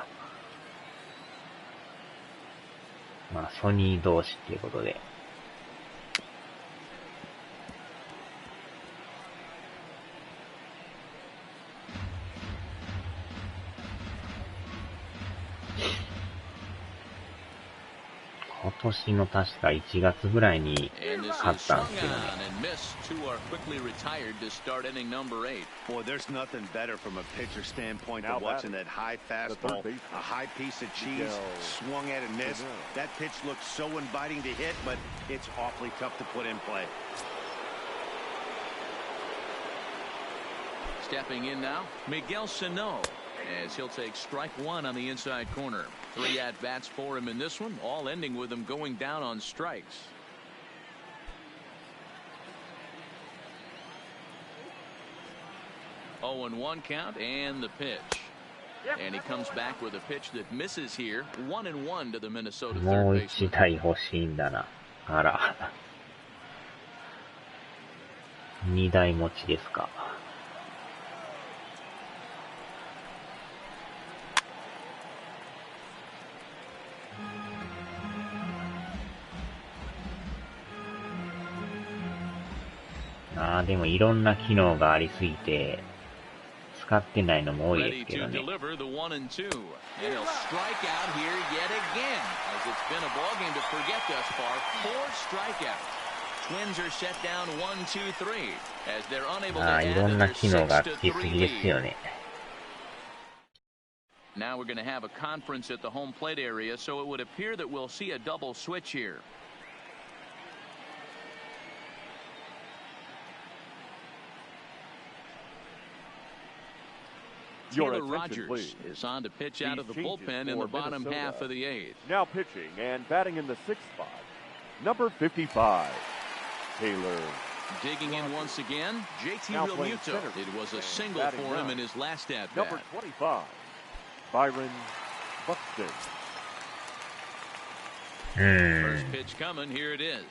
まあ、ソニー同士っていうことで。今年の確か1月ぐらいに勝ったんですけどね。Boy, there's nothing better from a pitcher standpoint than watching that high fastball, a high piece of cheese, swung at and missed. That pitch looks so inviting to hit, but it's awfully tough to put in play. Stepping in now, Miguel Sano, as he'll take strike one on the inside corner. 3 at-bats for him in this one, all ending with him going down on strikes. Oh, and 1 count and the pitch. And he comes back with a pitch that misses here. 1-1 to the Minnesota third baseman. もう1台欲しいんだな。あら。2台持ちですか。でもいろんな機能がありすぎて使ってないのも多いですけどね。Twins are set down 1-2-3 as they're unable to いろんな機能がつきすぎですよね。Now we're going to have a conference at the home plate area, so it would appear that we'll see a double switch here. Taylor Rogers is on to pitch out of the bullpen in the bottom half of the eighth. Now pitching and batting in the sixth spot, number 55, Taylor. Digging in once again, JT Realmuto. It was a single for him in his last at-bat. Number 25, Byron Buxton. First pitch coming, here it is.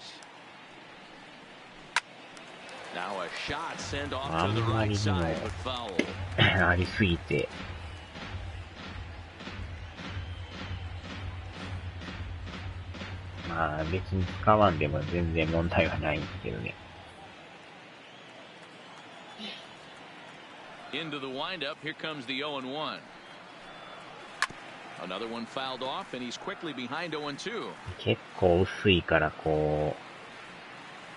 Now a shot sent off to the right side, but fouled. ありすぎて。まあ別に使わんでも全然問題はないんですけどね。Into the windup, here comes the 0-1. Another one fouled off, and he's quickly behind 0-2. 結構薄いからこう。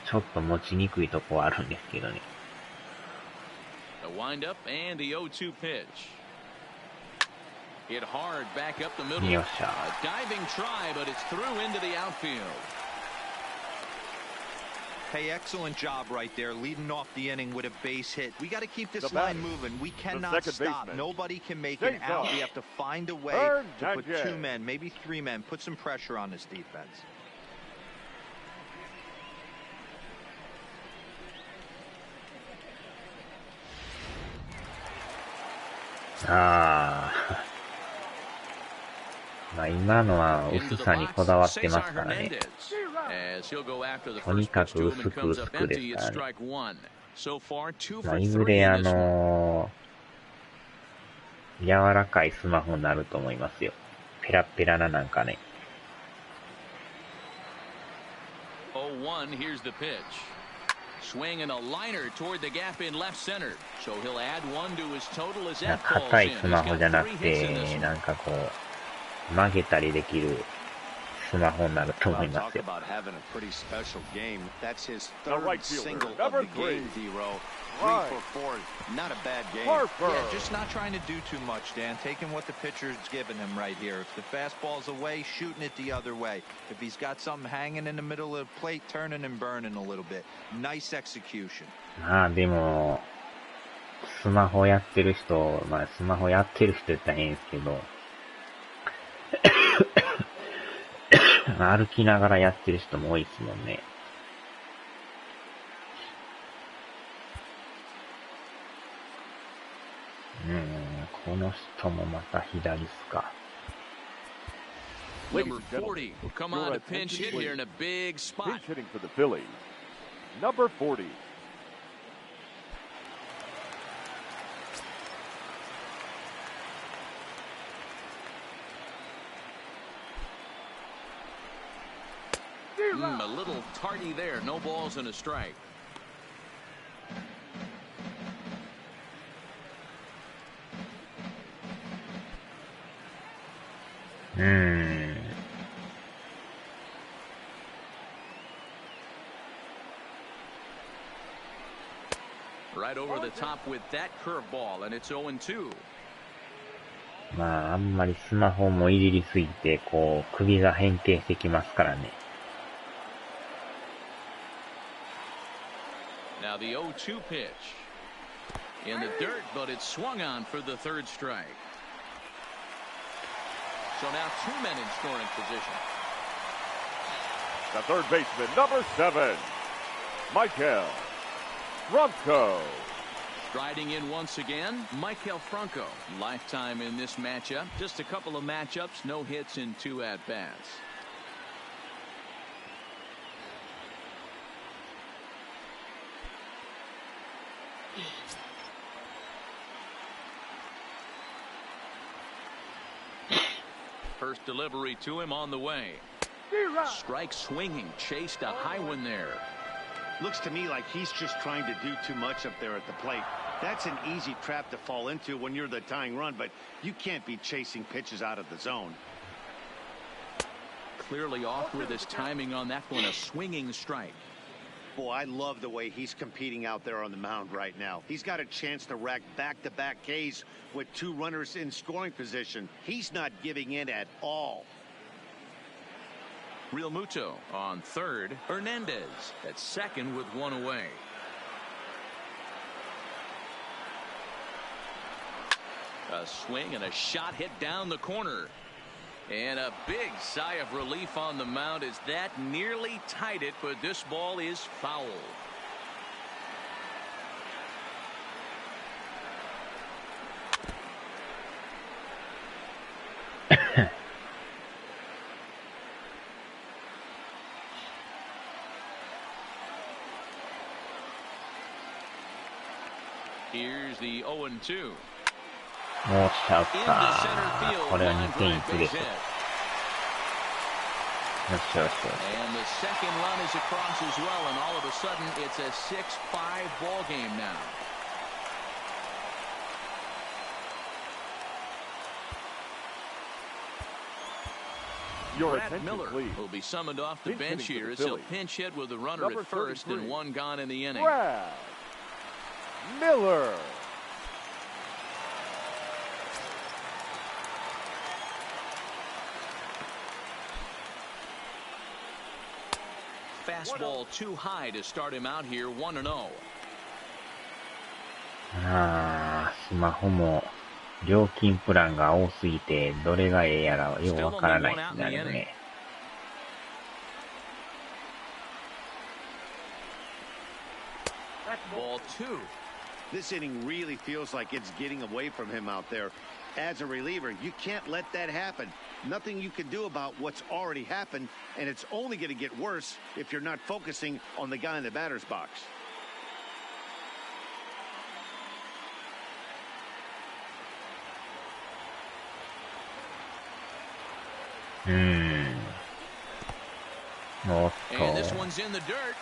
ちょっと持ちにくいとこはあるんですけどね。The windup and the 0-2 pitch. Hit hard back up the middle. よっしゃ。A diving try, but it's through into the outfield. Hey, excellent job right there, leading off the inning with a base hit. We got to keep this line moving. We cannot stop. Nobody can make it out. We have to find a way to put 2 men, maybe 3 men, put some pressure on this defense.まあ今のは薄さにこだわってますからね。とにかく薄く薄くですからね。まあいずれ柔らかいスマホになると思いますよ。ペラペラななんかね。0-1, here's the pitch. Swing and a liner toward the gap in left center. So he'll add 1 to his total as that falls in. 硬いスマホじゃなくて、なんかこう、曲げたりできるスmahoになると思いますよ。Right. 3 for 4, not a bad game. Yeah, just not trying to do too much, Dan. Taking what the pitcher's giving him right here. If the fastball's away, shooting it the other way. If he's got something hanging in the middle of the plate, turning and burning a little bit. Nice execution. まあでも、スマホやってる人言ったら変ですけど、歩きながらやってる人も多いですもんね。この人もまた左っすか。Number 40 will come on to pinch hit here in a big spot. Pinch hitting for the Phillies. Number 40. A little tardy there. No balls and a strike. Right over the top with that curveball, and it's 0-2. まあ、あんまりスマホもいじりすぎて、こう、首が変形してきますからね。Now the 0-2 pitch. In the dirt, but it's swung on for the third strike. So now 2 men in scoring position. The third baseman, number 7, Michael Franco. Striding in once again, Michael Franco. Lifetime in this matchup. Just a couple of matchups, no hits in 2 at-bats. First delivery to him on the way. Strike swinging, chased a high one there. Looks to me like he's just trying to do too much up there at the plate. That's an easy trap to fall into when you're the tying run, but you can't be chasing pitches out of the zone. Clearly off with his timing on that one, a swinging strike. Boy, I love the way he's competing out there on the mound right now. He's got a chance to rack back-to-back Ks with 2 runners in scoring position. He's not giving in at all. Real Muto on third. Hernandez at second with 1 away. A swing and a shot hit down the corner. And a big sigh of relief on the mound as that nearly tied it, but this ball is foul. Here's the 0-2. もうしちゃった。これは2点いくでしょ。よしよしよし。And the second run is across as well, and all of a sudden it's a 6-5 ball game now. Brad Miller will be summoned off the bench here as he'll pinch hit with a runner at first and 1 gone in the inning. Brad Miller. Fastball too high to start him out here, 1-0. スマホも料金プランが多すぎてどれがええやらようわからないってなるね。Ball 2. This inning really feels like it's getting away from him out there. As a reliever, you can't let that happen. Nothing you can do about what's already happened, and it's only going to get worse if you're not focusing on the guy in the batter's box. And this one's in the dirt.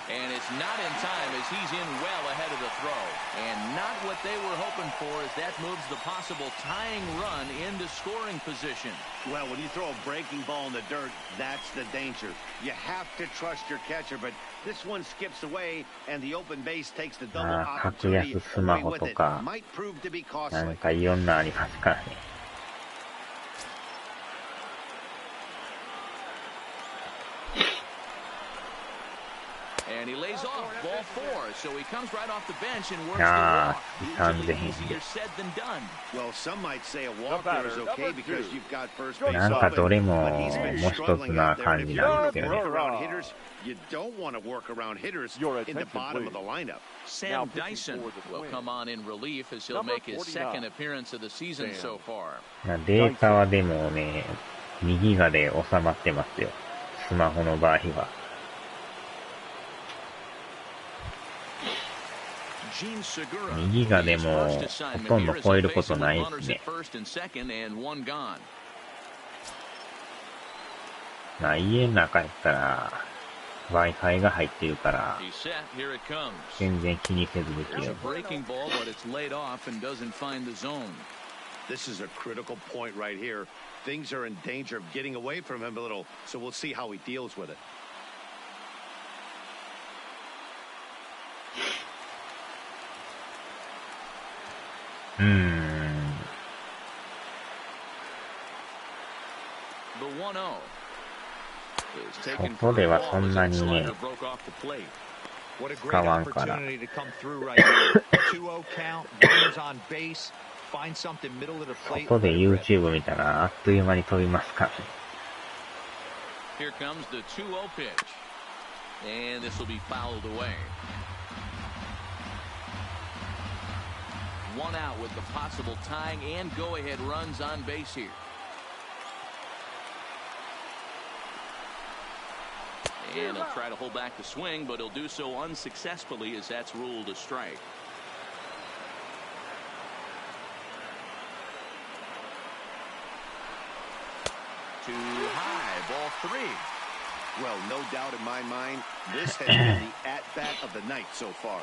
And it's not in time as he's in well ahead of the throw. And not what they were hoping for as that moves the possible tying run into scoring position. Well, when you throw a breaking ball in the dirt, that's the danger. You have to trust your catcher, but this one skips away and the open base takes the double opportunity away with it. Might prove to be costly. なんかいろんなありますからね。And he lays off ball 4, so he comes right off the bench and works the walk. Usually easier said than done. Well, some might say a walk there is okay because you've got first base. なんかどれももう一つな感じなんですよね。You don't want to work around hitters in the bottom of the lineup. Sam Dyson will come on in relief as he'll make his second appearance of the season so far. データはでもね、右がで収まってますよ。スマホの場合は。右がでもほとんど超えることないですね。まあ家の中やったら Wi-Fi が入ってるから全然気にせずできる。This is a critical point right here. Things are in danger of getting away from him a little, so we'll see how he deals with it. The 1-0. 外ではそんなにね、使わんから。外で YouTube 見たらあっという間に飛びますからね。Here comes the 2-0 pitch. And this will be fouled away. 1 out with the possible tying and go-ahead runs on base here. And he'll try to hold back the swing, but he'll do so unsuccessfully as that's ruled a strike. Too high, ball 3. Well, no doubt in my mind, this has been the at-bat of the night so far.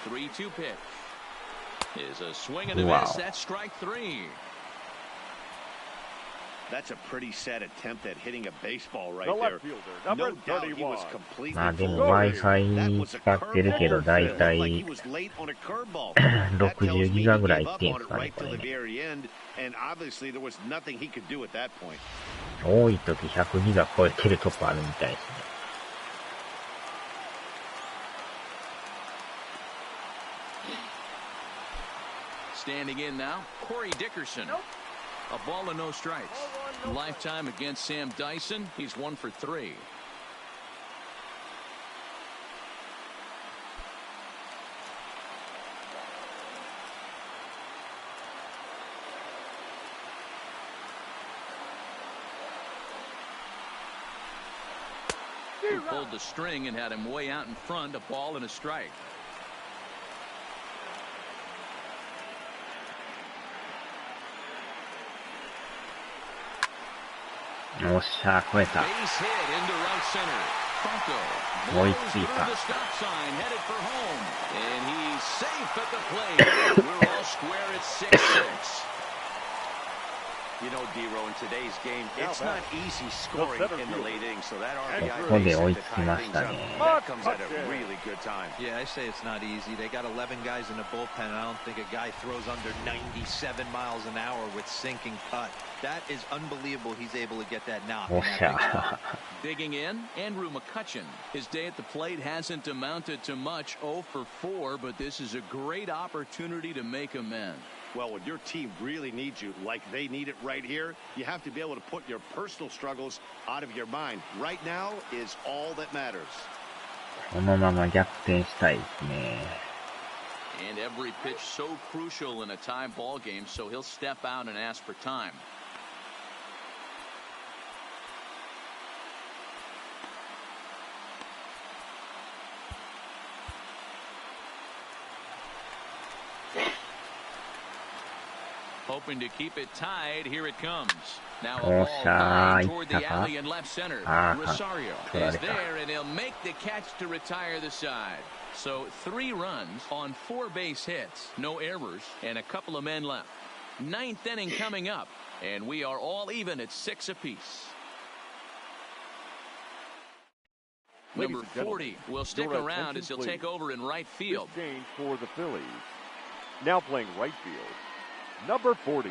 3-2 pitch. Is a swing and a miss. That's strike 3. That's a pretty sad attempt at hitting a baseball right there. No doubt he was completely まあでも Wi-Fi 使ってるけどだいたい60ギガぐらいいってんすかね、これね。多い時100ギガ超えてるとこあるみたいですね。Standing in now, Corey Dickerson. A ball and no strikes. Lifetime against Sam Dyson. He's 1 for 3. Who pulled the string and had him way out in front. A ball and a strike. Oh, しゃー、超えた。追いついた。You know, Dero, in today's game, it's not easy scoring in the late innings, so that RBI ここで追いつきましたね。that comes at a really good time. Yeah, I say it's not easy. They got 11 guys in the bullpen, and I don't think a guy throws under 97 miles an hour with sinking cut. That is unbelievable. He's able to get that knock. Digging in, Andrew McCutchen. His day at the plate hasn't amounted to much, 0 for 4, but this is a great opportunity to make amends. Well, when your team really needs you, like they need it right here, you have to be able to put your personal struggles out of your mind. Right now is all that matters. このまま逆転したいですね。And every pitch so crucial in a tie ball game, so he'll step out and ask for time. Hoping to keep it tied. Here it comes. Now a ball flying toward the alley in left center. Rosario is there, and he'll make the catch to retire the side. So 3 runs on 4 base hits, no errors, and a couple of men left. 9th inning coming up, and we are all even at 6 apiece. Number 40 will stick around as he'll take over in right field. Change for the Phillies. Now playing right field, number 40.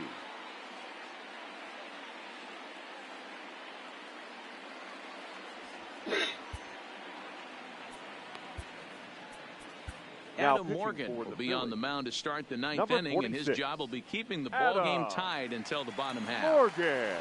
Adam Morgan will be on the mound to start the 9th inning, and his job will be keeping the ball game tied until the bottom half. Morgan.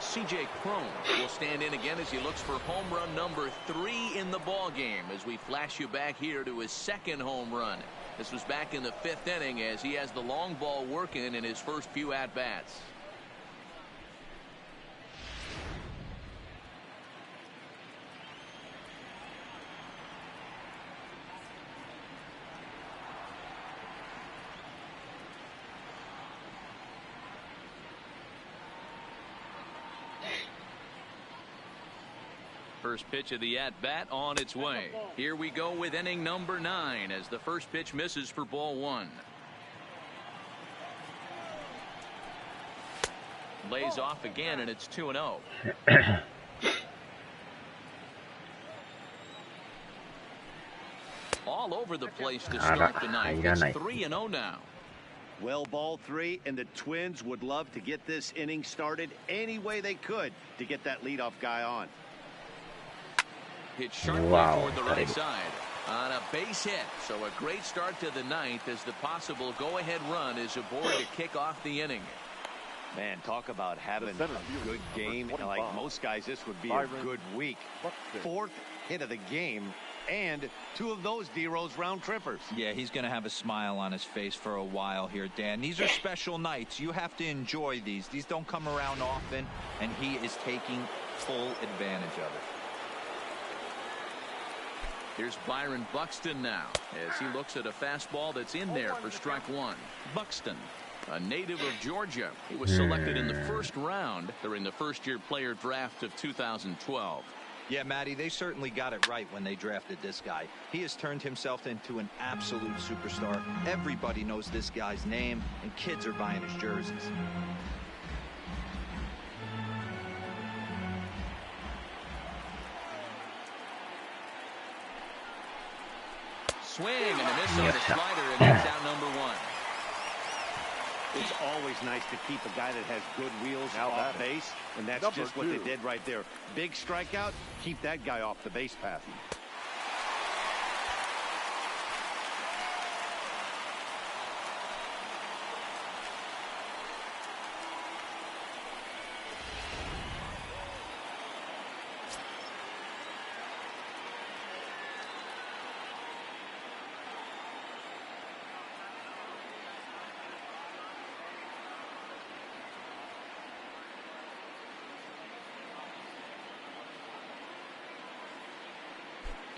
C.J. Cron will stand in again as he looks for home run number 3 in the ball game as we flash you back here to his 2nd home run. This was back in the 5th inning as he has the long ball working in his first few at-bats. First pitch of the at-bat on its way. Here we go with inning number 9 as the first pitch misses for ball 1. Lays off again, and it's 2-0. All over the place to start the ninth. It's 3-0 now. Well, ball 3, and the Twins would love to get this inning started any way they could to get that leadoff guy on. Hit sharply toward the right side on a base hit. So a great start to the 9th as the possible go-ahead run is aboard to kick off the inning. Man, talk about having a good game. Like most guys, this would be a good week. 4th hit of the game, and 2 of those D-Rose round trippers. Yeah, he's going to have a smile on his face for a while here, Dan. These are special nights. You have to enjoy these. These don't come around often, and he is taking full advantage of it. Here's Byron Buxton now as he looks at a fastball that's in there for strike 1. Buxton, a native of Georgia. He was selected in the first round during the first-year player draft of 2012. Yeah, Matty, they certainly got it right when they drafted this guy. He has turned himself into an absolute superstar. Everybody knows this guy's name, and kids are buying his jerseys. Swing and a miss on the slider, and that's out number 1. It's always nice to keep a guy that has good wheels off base, and that's just what they did right there. Big strikeout, keep that guy off the base path.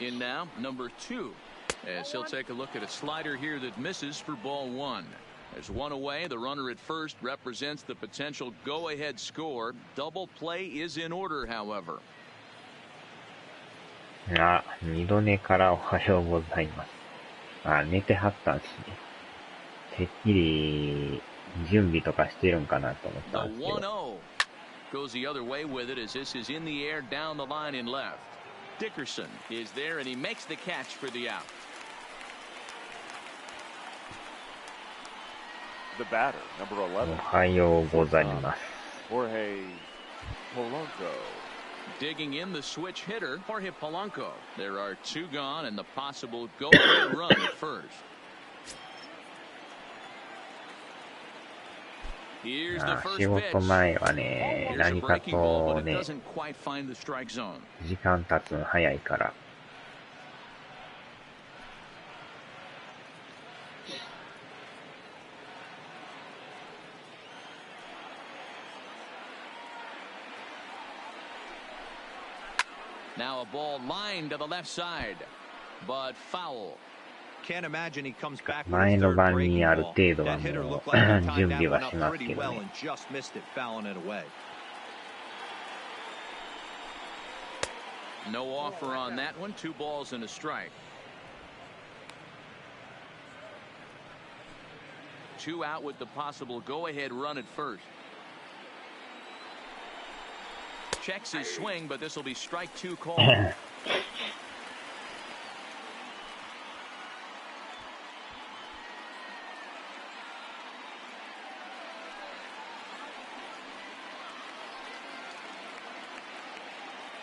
In now, number 2, as he'll take a look at a slider here that misses for ball 1. There's one away. The runner at first represents the potential go-ahead score. Double play is in order, however. 二度寝からおはようございます。寝てはったんですね。てっきり準備とかしてるんかなと思ったんですけど。Goes the other way with it as this is in the air down the line and left. Dickerson is there and he makes the catch for the out. The batter, number 11. おはようございます。Jorge Polanco. Digging in the switch hitter, Jorge Polanco. There are 2 gone and the possible go-ahead run at first. Here's the first 仕事前はね、何かとね、時間経つの早いから。Now a ball lined to the left side, but foul. Can't imagine he comes back with 前 his の third 晩 breaking にある ball. 程度は That も hitter う looked like he timed 準 that 備 one は up します pretty けど well ね。 and just missed it, fouling it away. No offer on that one. 2 balls and a strike. 2 out with the possible go-ahead run at first. Checks his swing, but this will be strike 2 call.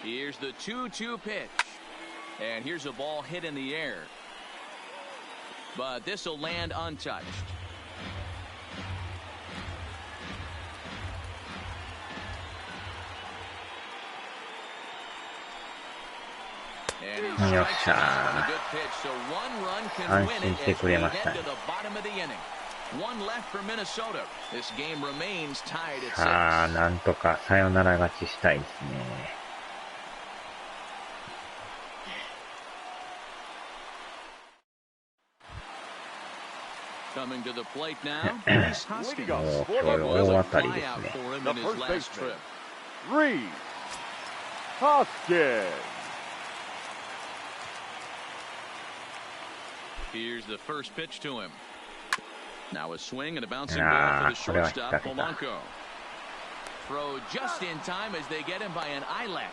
Here's the 2-2 pitch. And here's a ball hit in the air. But this will land untouched. And he strikes out on a good pitch, so 1 run can win it as we head to the bottom of the inning. 1 left for Minnesota. This game remains tied at 6. なんとかサヨナラ勝ちしたいですね。Coming to the plate now, Reese Hoskins. これ大当たりですね。 The first baseman, Reese Hoskins. Here's the first pitch to him. Now a swing and a bouncing ball for the shortstop, Polanco. Throw just in time as they get him by an eyelash.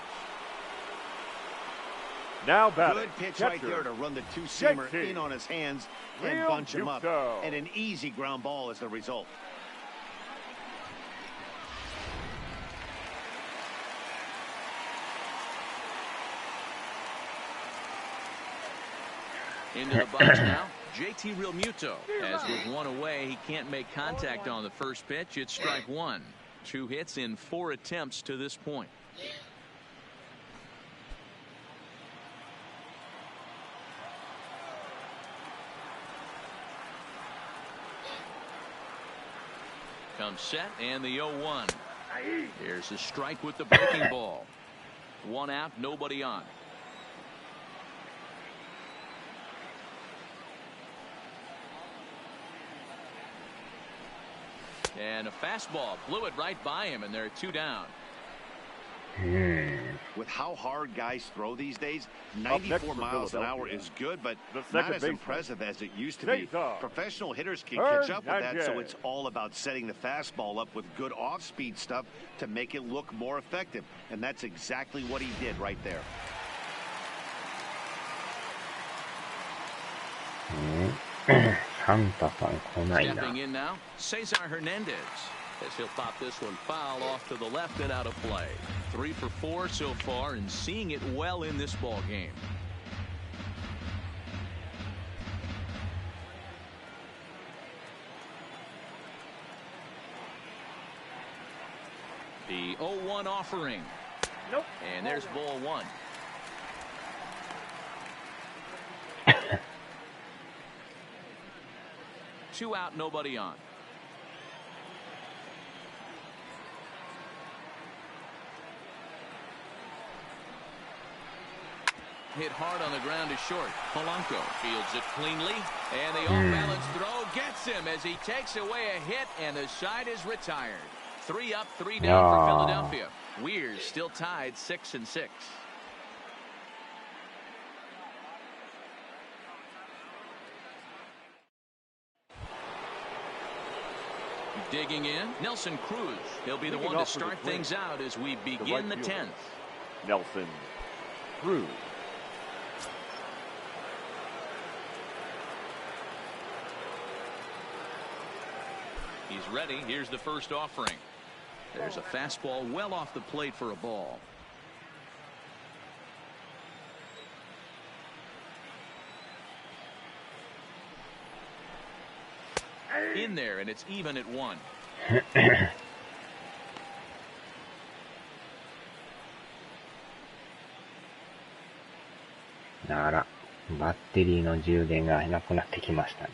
Now batting. Good pitch right there to run the 2-seamer in on his hands and bunch him up. And an easy ground ball as the result. Into the box now, JT Realmuto. As with 1 away, he can't make contact on the first pitch. It's strike 1. 2 hits in 4 attempts to this point. comes set and the 0-1. Here's a strike with the breaking ball. 1 out, nobody on. And a fastball blew it right by him, and there are 2 down. With how hard guys throw these days, 94 miles an hour is good, but not as impressive as it used to be. Professional hitters can catch up with that, so it's all about setting the fastball up with good off-speed stuff to make it look more effective. And that's exactly what he did right there. Stepping in now, Cesar Hernandez. As he'll pop this one foul off to the left and out of play. 3 for 4 so far and seeing it well in this ball game. The 0-1 offering. Nope. And there's ball 1. Two out, nobody on. Hit hard on the ground to short. Polanco fields it cleanly. And the off-balance throw gets him as he takes away a hit, and the side is retired. 3 up, 3 down for Philadelphia. Weir's still tied 6-6. Digging in, Nelson Cruz. He'll be the one to start things out as we begin the 10th. Nelson Cruz. He's ready. Here's the first offering. There's a fastball well off the plate for a ball. In there, and it's even at 1. あら、バッテリーの充電がなくなってきましたね。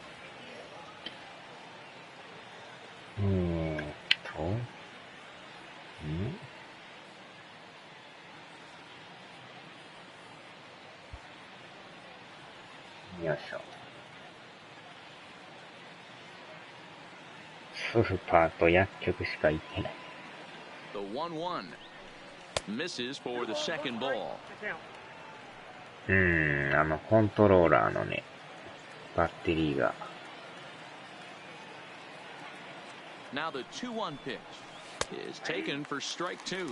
よいしょ。スーパーと薬局しか行ってない。The 1-1 misses for the second ball. コントローラーのね、バッテリーが。Now the 2-1 pitch is taken for strike 2.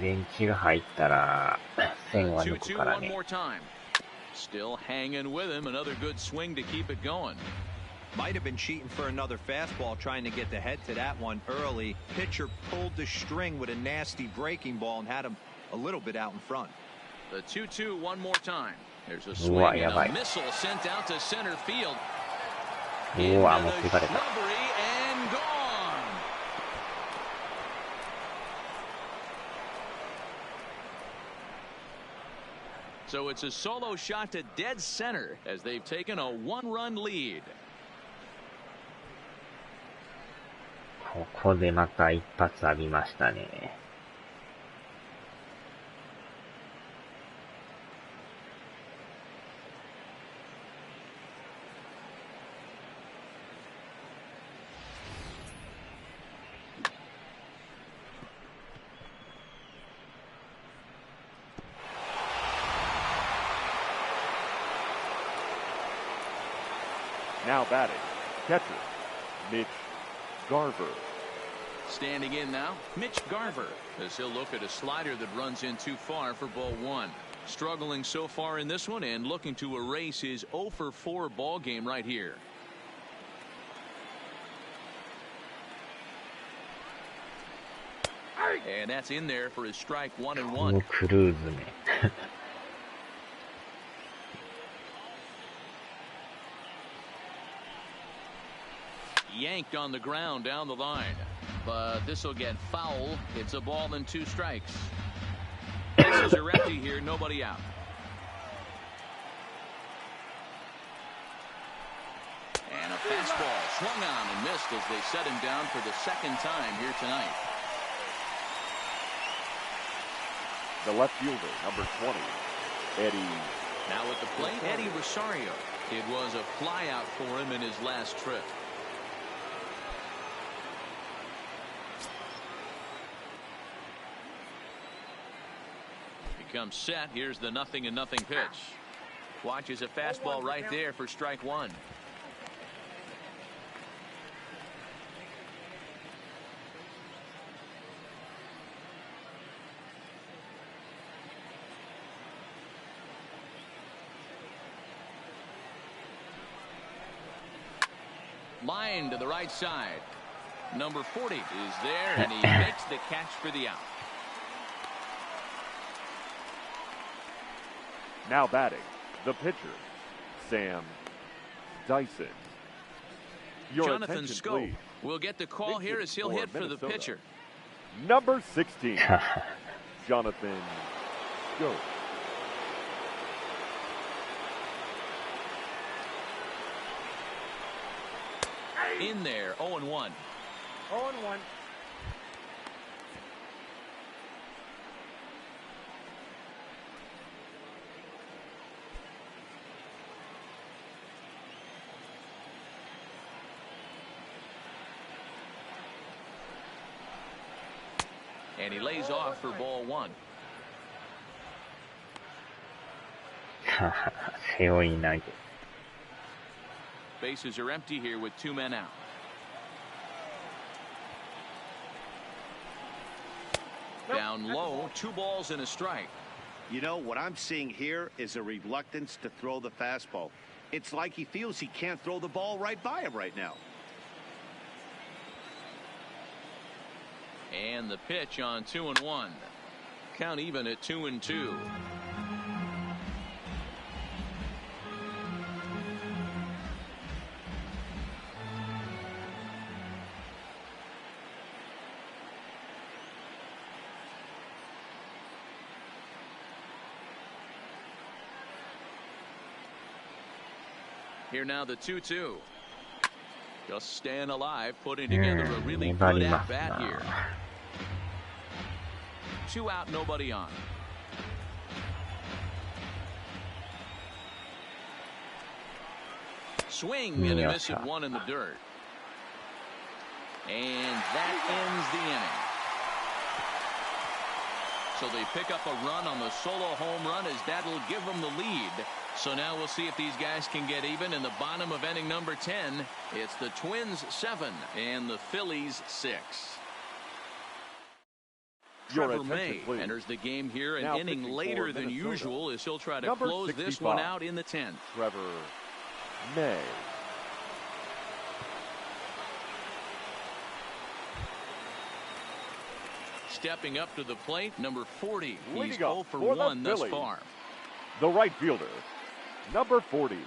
ベンチが入ったら線は抜くからね。 Still hanging with him. Another good swing to keep it going. Might have been cheating for another fastball, trying to get the head to that one early. Pitcher pulled the string with a nasty breaking ball and had him a little bit out in front. The 2-2 one more time. There's a swing and a missile sent out to center field. Into the shrubbery and gone. So it's a solo shot to dead center as they've taken a 1-run lead. ここでまた一発浴びましたね。Now batting, catcher, Mitch Garver. Standing in now, Mitch Garver, as he'll look at a slider that runs in too far for ball 1. Struggling so far in this one and looking to erase his 0-for-4 ball game right here. And that's in there for his strike 1-1. クルーズね。Yanked on the ground down the line. But this will get foul. It's a ball and 2 strikes. Bases are empty here, nobody out. And a fastball swung on and missed as they set him down for the 2nd time here tonight. The left fielder, number 20, Eddie. Now at the plate, Eddie Rosario. It was a flyout for him in his last trip. Comes set. Here's the 0-0 pitch. Watches a fastball right there for strike 1. Line to the right side. Number 40 is there, and he makes the catch for the out. Now batting, the pitcher, Sam Dyson. Your Jonathan Scope will get the call here as he'll hit for the pitcher. Number 16, Jonathan Scope. In there, 0-1. 0-1. And he lays off for ball 1. 背負い投げ。 Bases are empty here with 2 men out. Down low, 2 balls and a strike. You know, what I'm seeing here is a reluctance to throw the fastball. It's like he feels he can't throw the ball right by him right now. And the pitch on 2-1. Count even at 2-2. Here now the 2-2. Just staying alive, putting together a really good at-bat here. 2 out, nobody on. Swing and a miss at 1 in the dirt. And that ends the inning. So they pick up a run on the solo home run as that'll give them the lead. So now we'll see if these guys can get even in the bottom of inning number 10. It's the Twins 7 and the Phillies 6. Trevor May enters the game here an inning later than usual as he'll try to close this one out in the 10th. Trevor May. Stepping up to the plate, number 40. He's 0 for for 1 thus far. The right fielder, number 40.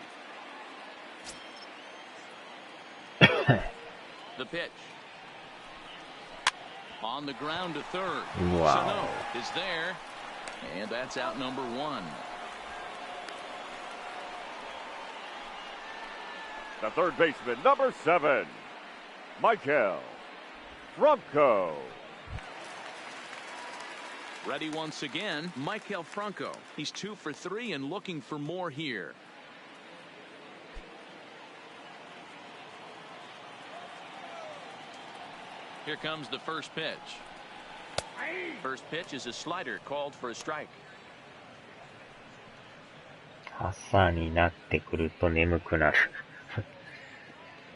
The pitch. On the ground to third. Wow. Sano is there. And that's out number 1. The third baseman, number 7, Michael Franco. Ready once again, Michael Franco. He's 2 for 3 and looking for more here. Here comes the first pitch. First pitch is a slider called for a strike. 朝になってくると眠くなる。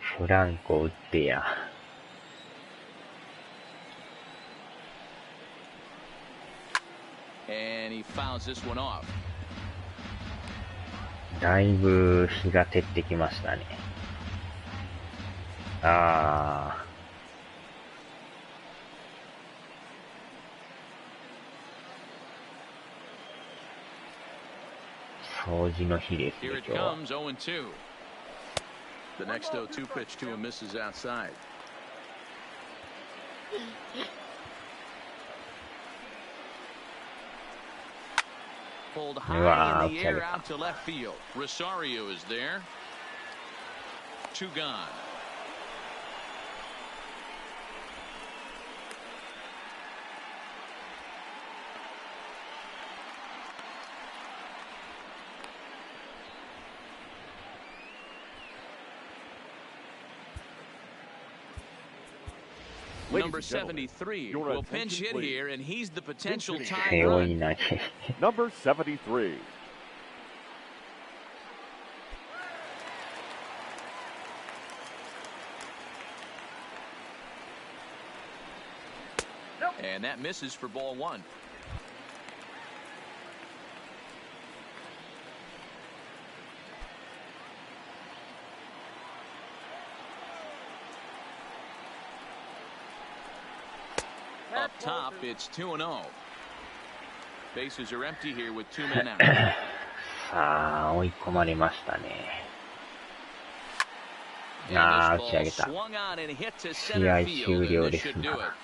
フランコ打ってや。And he fouls this one off. だいぶ日が照ってきましたね。掃除の日ですね、 Here it 今日は。 comes, 0-2. The next 0-2 pitch to him misses outside. Pulled high in the air out to left field. Rosario is there. 2 gone. Number 73 will pinch hit here, and he's the potential tie run. Number 73. And that misses for ball 1. Up top, it's 2-0. Bases are empty here with 2 men out. さあ、追い込まれましたね。打ち上げた。試合終了ですな。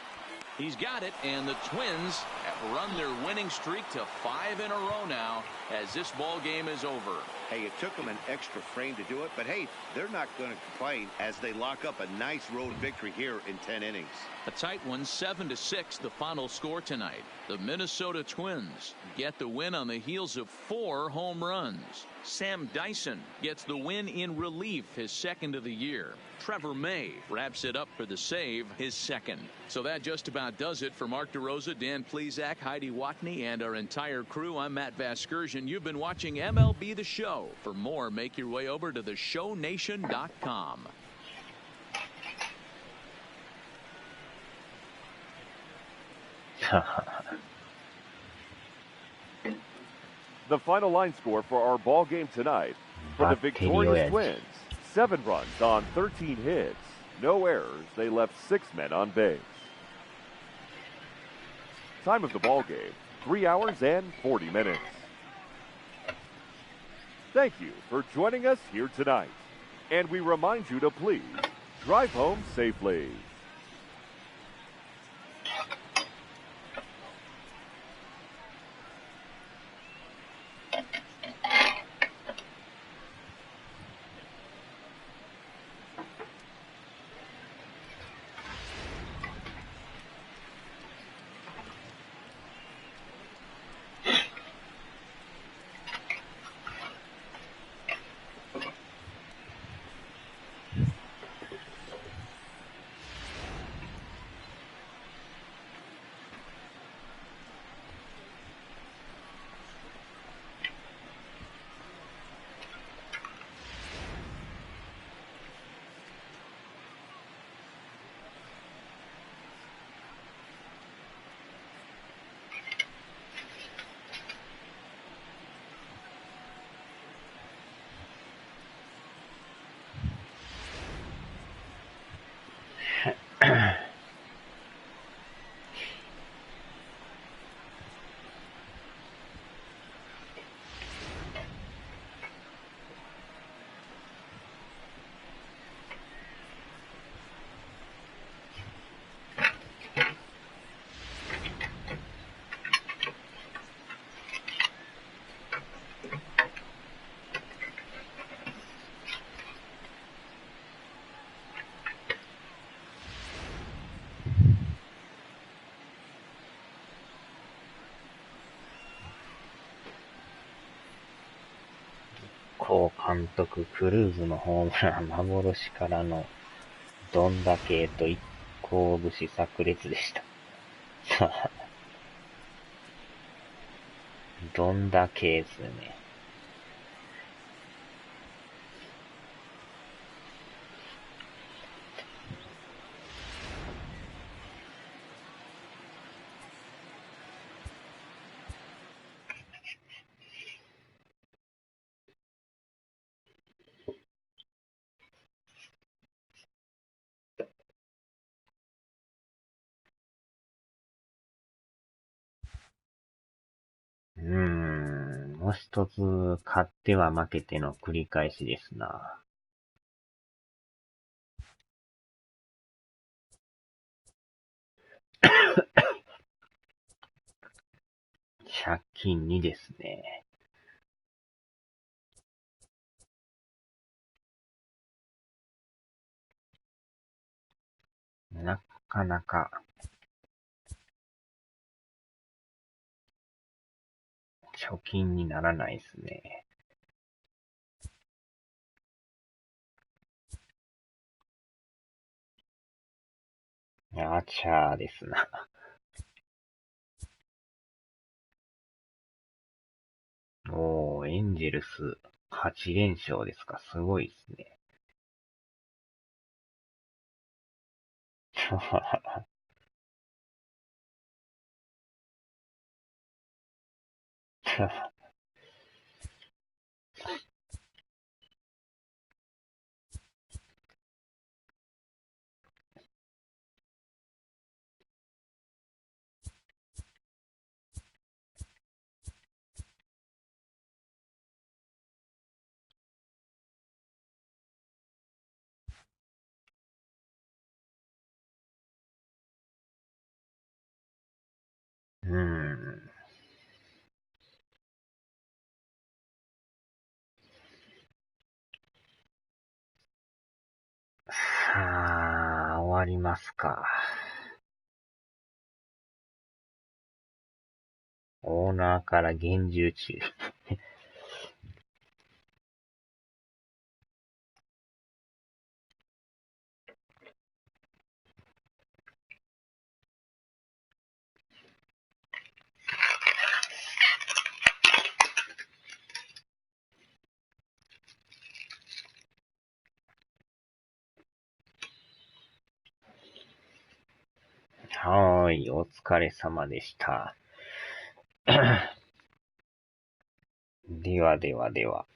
He's got it, and the Twins have run their winning streak to 5 in a row now as this ball game is over. Hey, it took them an extra frame to do it, but hey, they're not going to complain as they lock up a nice road victory here in 10 innings. A tight one, 7-6, the final score tonight. The Minnesota Twins get the win on the heels of 4 home runs. Sam Dyson gets the win in relief, his second of the year. Trevor May wraps it up for the save, his second. So that just about does it for Mark DeRosa, Dan Plesac, Heidi Watney, and our entire crew. I'm Matt Vasgersian. You've been watching MLB The Show. For more, make your way over to theshownation.com. The final line score for our ball game tonight. For the victorious Twins, 7 runs on 13 hits. No errors. They left 6 men on base. Time of the ball game, 3 hours and 40 minutes. Thank you for joining us here tonight. And we remind you to please drive home safely.高監督、クルーズのホームラン、幻からのどんだけと一行節炸裂でした。どんだけですね。もう一つ、勝っては負けての繰り返しですな。借金2ですね。なかなか、貯金にならないですね。アーチャーですな。エンジェルス8連勝ですか。すごいですね。さあ、終わりますか。オーナーから厳重中。はーい、お疲れ様でした。ではではでは。